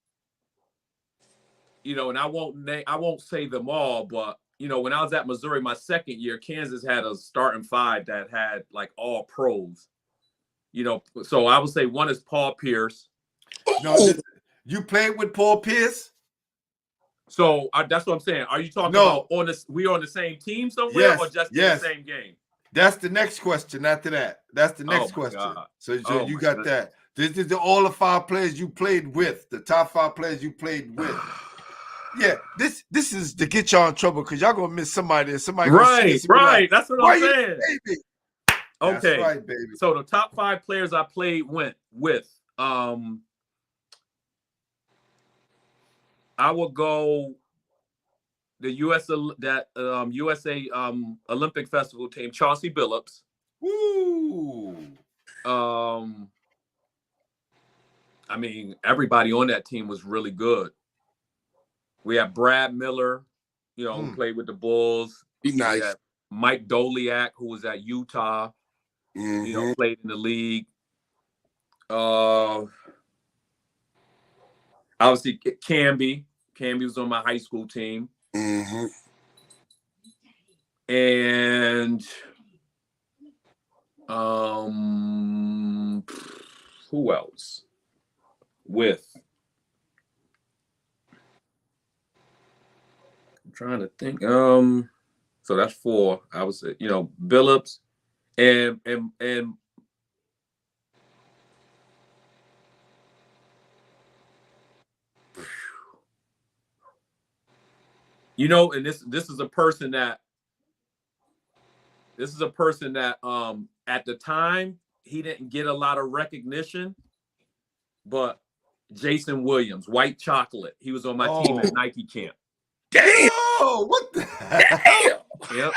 you know, and I won't say them all, but you know, when I was at Missouri my second year, Kansas had a starting five that had like all pros. You know, so I would say one is Paul Pierce. No, you played with Paul Pierce? So that's what I'm saying. Are you talking about we on the same team somewhere, or just in the same game? That's the next question. After that, that's the next question. God. So you got that. This is all the 5 players you played with. The top 5 players you played with. Yeah, this is to get y'all in trouble because y'all gonna miss somebody. Somebody right. Like, that's what I'm saying. Baby? Okay, that's right, baby. So the top 5 players I played with, I would go the USA Olympic Festival team, Chauncey Billups. Woo. I mean, everybody on that team was really good. We had Brad Miller, you know, who played with the Bulls. Be nice. We had Mike Doliak, who was at Utah, you know, played in the league. Obviously, Camby. Camby was on my high school team. And who else? I'm trying to think. So that's 4. I would say, you know, Billups and you know, and this is a person that at the time he didn't get a lot of recognition, but Jason Williams, White Chocolate, he was on my team at Nike camp. Damn! Oh, what the hell? Yep.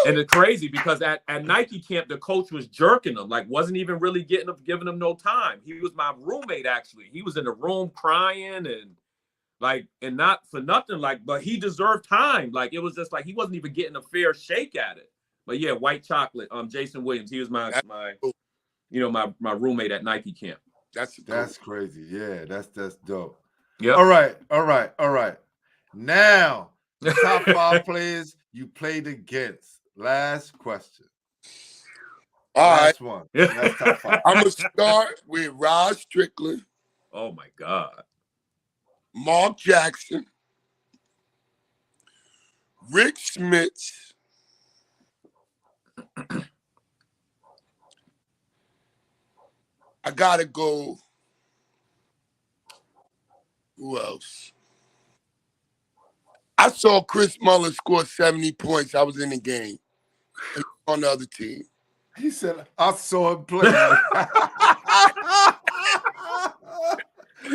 And it's crazy because at Nike camp, the coach was jerking him, like wasn't even really giving him no time. He was my roommate, actually. He was in the room crying and not for nothing, like, but he deserved time. Like, it was just like he wasn't even getting a fair shake at it. But yeah, White Chocolate, Jason Williams, he was my roommate at Nike camp. That's crazy. Yeah, that's dope. Yeah. All right. Now, the top 5 players you played against. Last question. Last one. That's top 5. I'm gonna start with Rod Strickland. Oh my God. Mark Jackson. Rick Smits. I gotta go. Who else? I saw Chris Mullin score 70 points. I was in the game on the other team. He said, I saw him play.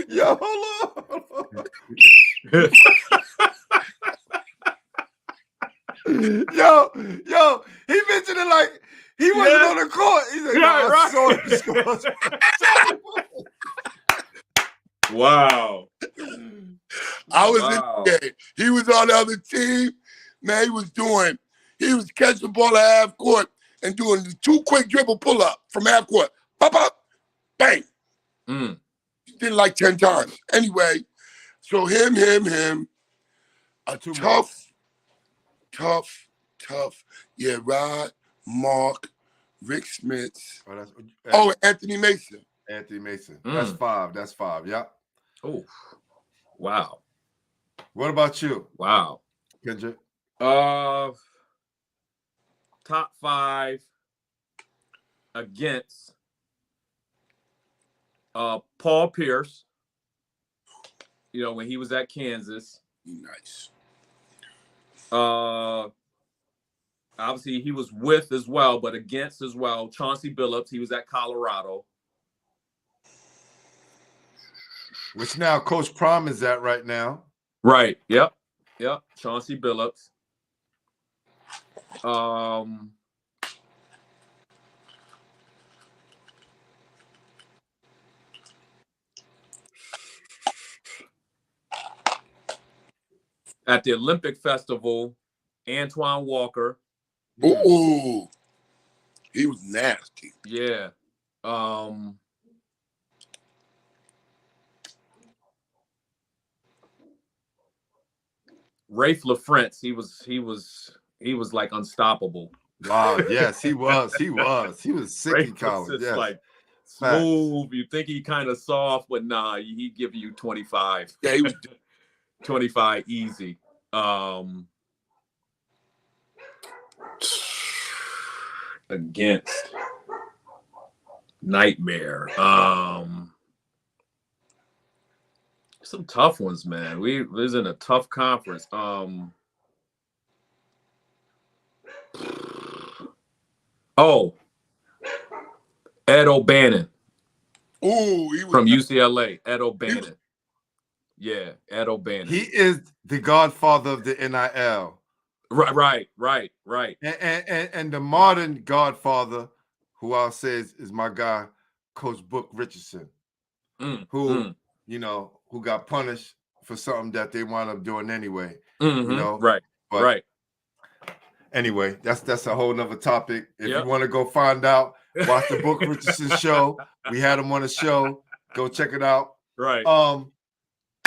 Yo, hold on. Yo, he mentioned it like he wasn't on the court. He said, I saw him score. Wow. I was in the game. He was on the other team. Man, he was catching the ball at half court and doing the 2 quick dribble pull-up from half court. Pop up, bang. He did it like 10 times. Anyway, so him. A tough. Yeah, Rod, Mark, Rick Smits. Anthony Mason. Anthony Mason. That's 5. Yep. Oh, wow. What about you? Wow. Kendrick? Top 5 against Paul Pierce. You know, when he was at Kansas. Nice. Obviously, he was with as well, but against as well. Chauncey Billups, he was at Colorado. Which now Coach Prom is at right now. Right. Yep. Chauncey Billups. At the Olympic Festival, Antoine Walker. Ooh, he was nasty. Yeah. Rafe LaFrance, he was like unstoppable. Wow, yes, he was. He was sick Rafe in was college. just Yes. like Facts. smooth. You think he kind of soft, but nah, he give you 25. Yeah, he was 25 easy. Against Nightmare. Some tough ones, man. We was in a tough conference. Ed O'Bannon. Ooh, he was From UCLA. Ed O'Bannon. Yeah, Ed O'Bannon. He is the godfather of the NIL. Right. And the modern godfather, who I'll say is my guy, Coach Book Richardson, who got punished for something that they wound up doing anyway. Right. But right. Anyway, that's a whole nother topic. If you want to go find out, watch the Book Richardson show. We had him on the show. Go check it out. Right.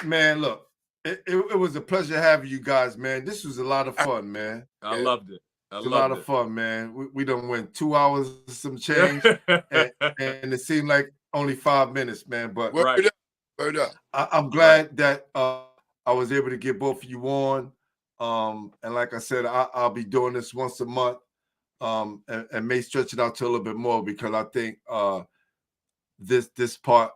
Man, look, it was a pleasure having you guys, man. This was a lot of fun, man. I loved it. It's a lot of fun, man. We done went 2 hours some change, and it seemed like only 5 minutes, man. But Word up. I'm glad that I was able to get both of you on. And like I said, I'll be doing this once a month, and may stretch it out to a little bit more, because I think this part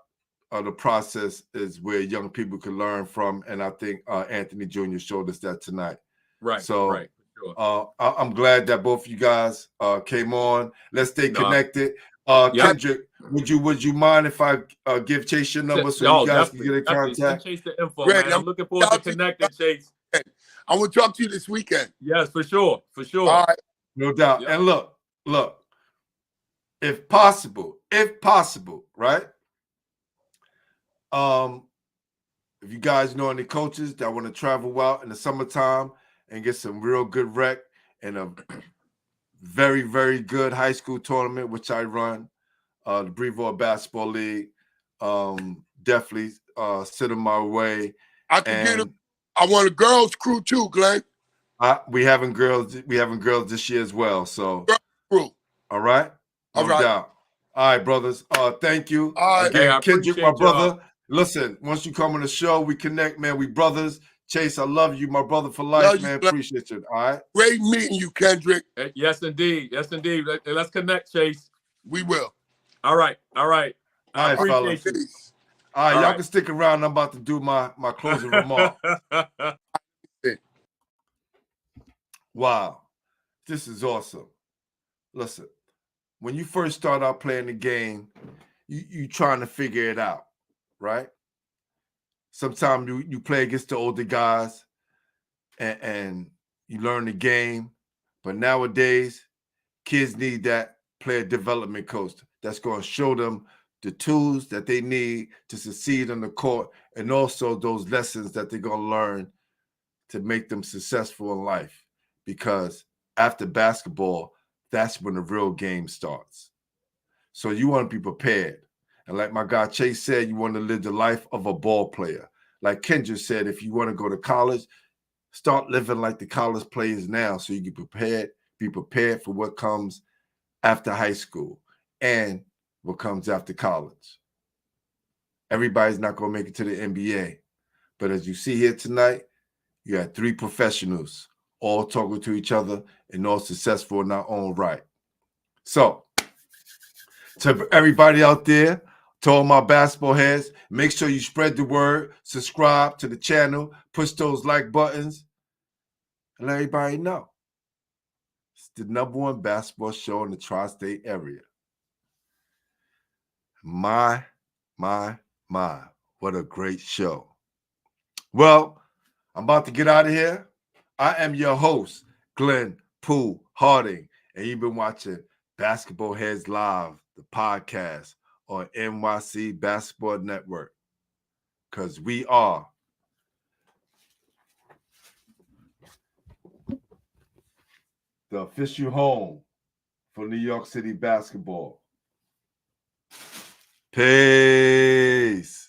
of the process is where young people can learn from, and I think Anthony Jr. showed us that tonight. Right. So right. Sure. I'm glad that both of you guys came on. Let's stay connected. Kendrick, would you mind if I give Chase your number so you guys can get in contact? Chase the info, Greg, man. I'm looking forward to connecting, Chase. I want to talk to you this weekend. Yes, for sure. All right. No doubt. And look, if possible, right? If you guys know any coaches that want to travel out in the summertime and get some real good rec in a very, very good high school tournament, which I run, the Brevard Basketball League, definitely send them my way. I can get them. I want a girls' crew too, Glenn. We having girls this year as well. So girls crew. All right. No doubt. All right, brothers. Thank you. All right. Again, Hey, Kendrick, my brother. Listen, once you come on the show, we connect, man. We brothers. Chase, I love you, my brother for life, man. Appreciate you. All right. Great meeting you, Kendrick. Yes, indeed. Let's connect, Chase. We will. All right. All right, fellas. All right, y'all can stick around. I'm about to do my closing remark. Wow. This is awesome. Listen, when you first start out playing the game, you trying to figure it out, right? Sometimes you play against the older guys and you learn the game. But nowadays, kids need that player development coach that's going to show them the tools that they need to succeed on the court, and also those lessons that they're going to learn to make them successful in life. Because after basketball, that's when the real game starts. So you want to be prepared. And like my guy Chase said, you want to live the life of a ball player. Like Kendrick said, if you want to go to college, start living like the college players now, so you can be prepared for what comes after high school and what comes after college. Everybody's not going to make it to the NBA. But as you see here tonight, you had 3 professionals all talking to each other and all successful in their own right. So, to everybody out there, to all my basketball heads, make sure you spread the word, subscribe to the channel, push those like buttons, and let everybody know. It's the #1 basketball show in the tri-state area. My, what a great show. Well, I'm about to get out of here. I am your host, Glenn Pooh Harding, and you've been watching Basketball Heads Live, the podcast on NYC Basketball Network, because we are the official home for New York City basketball. Peace.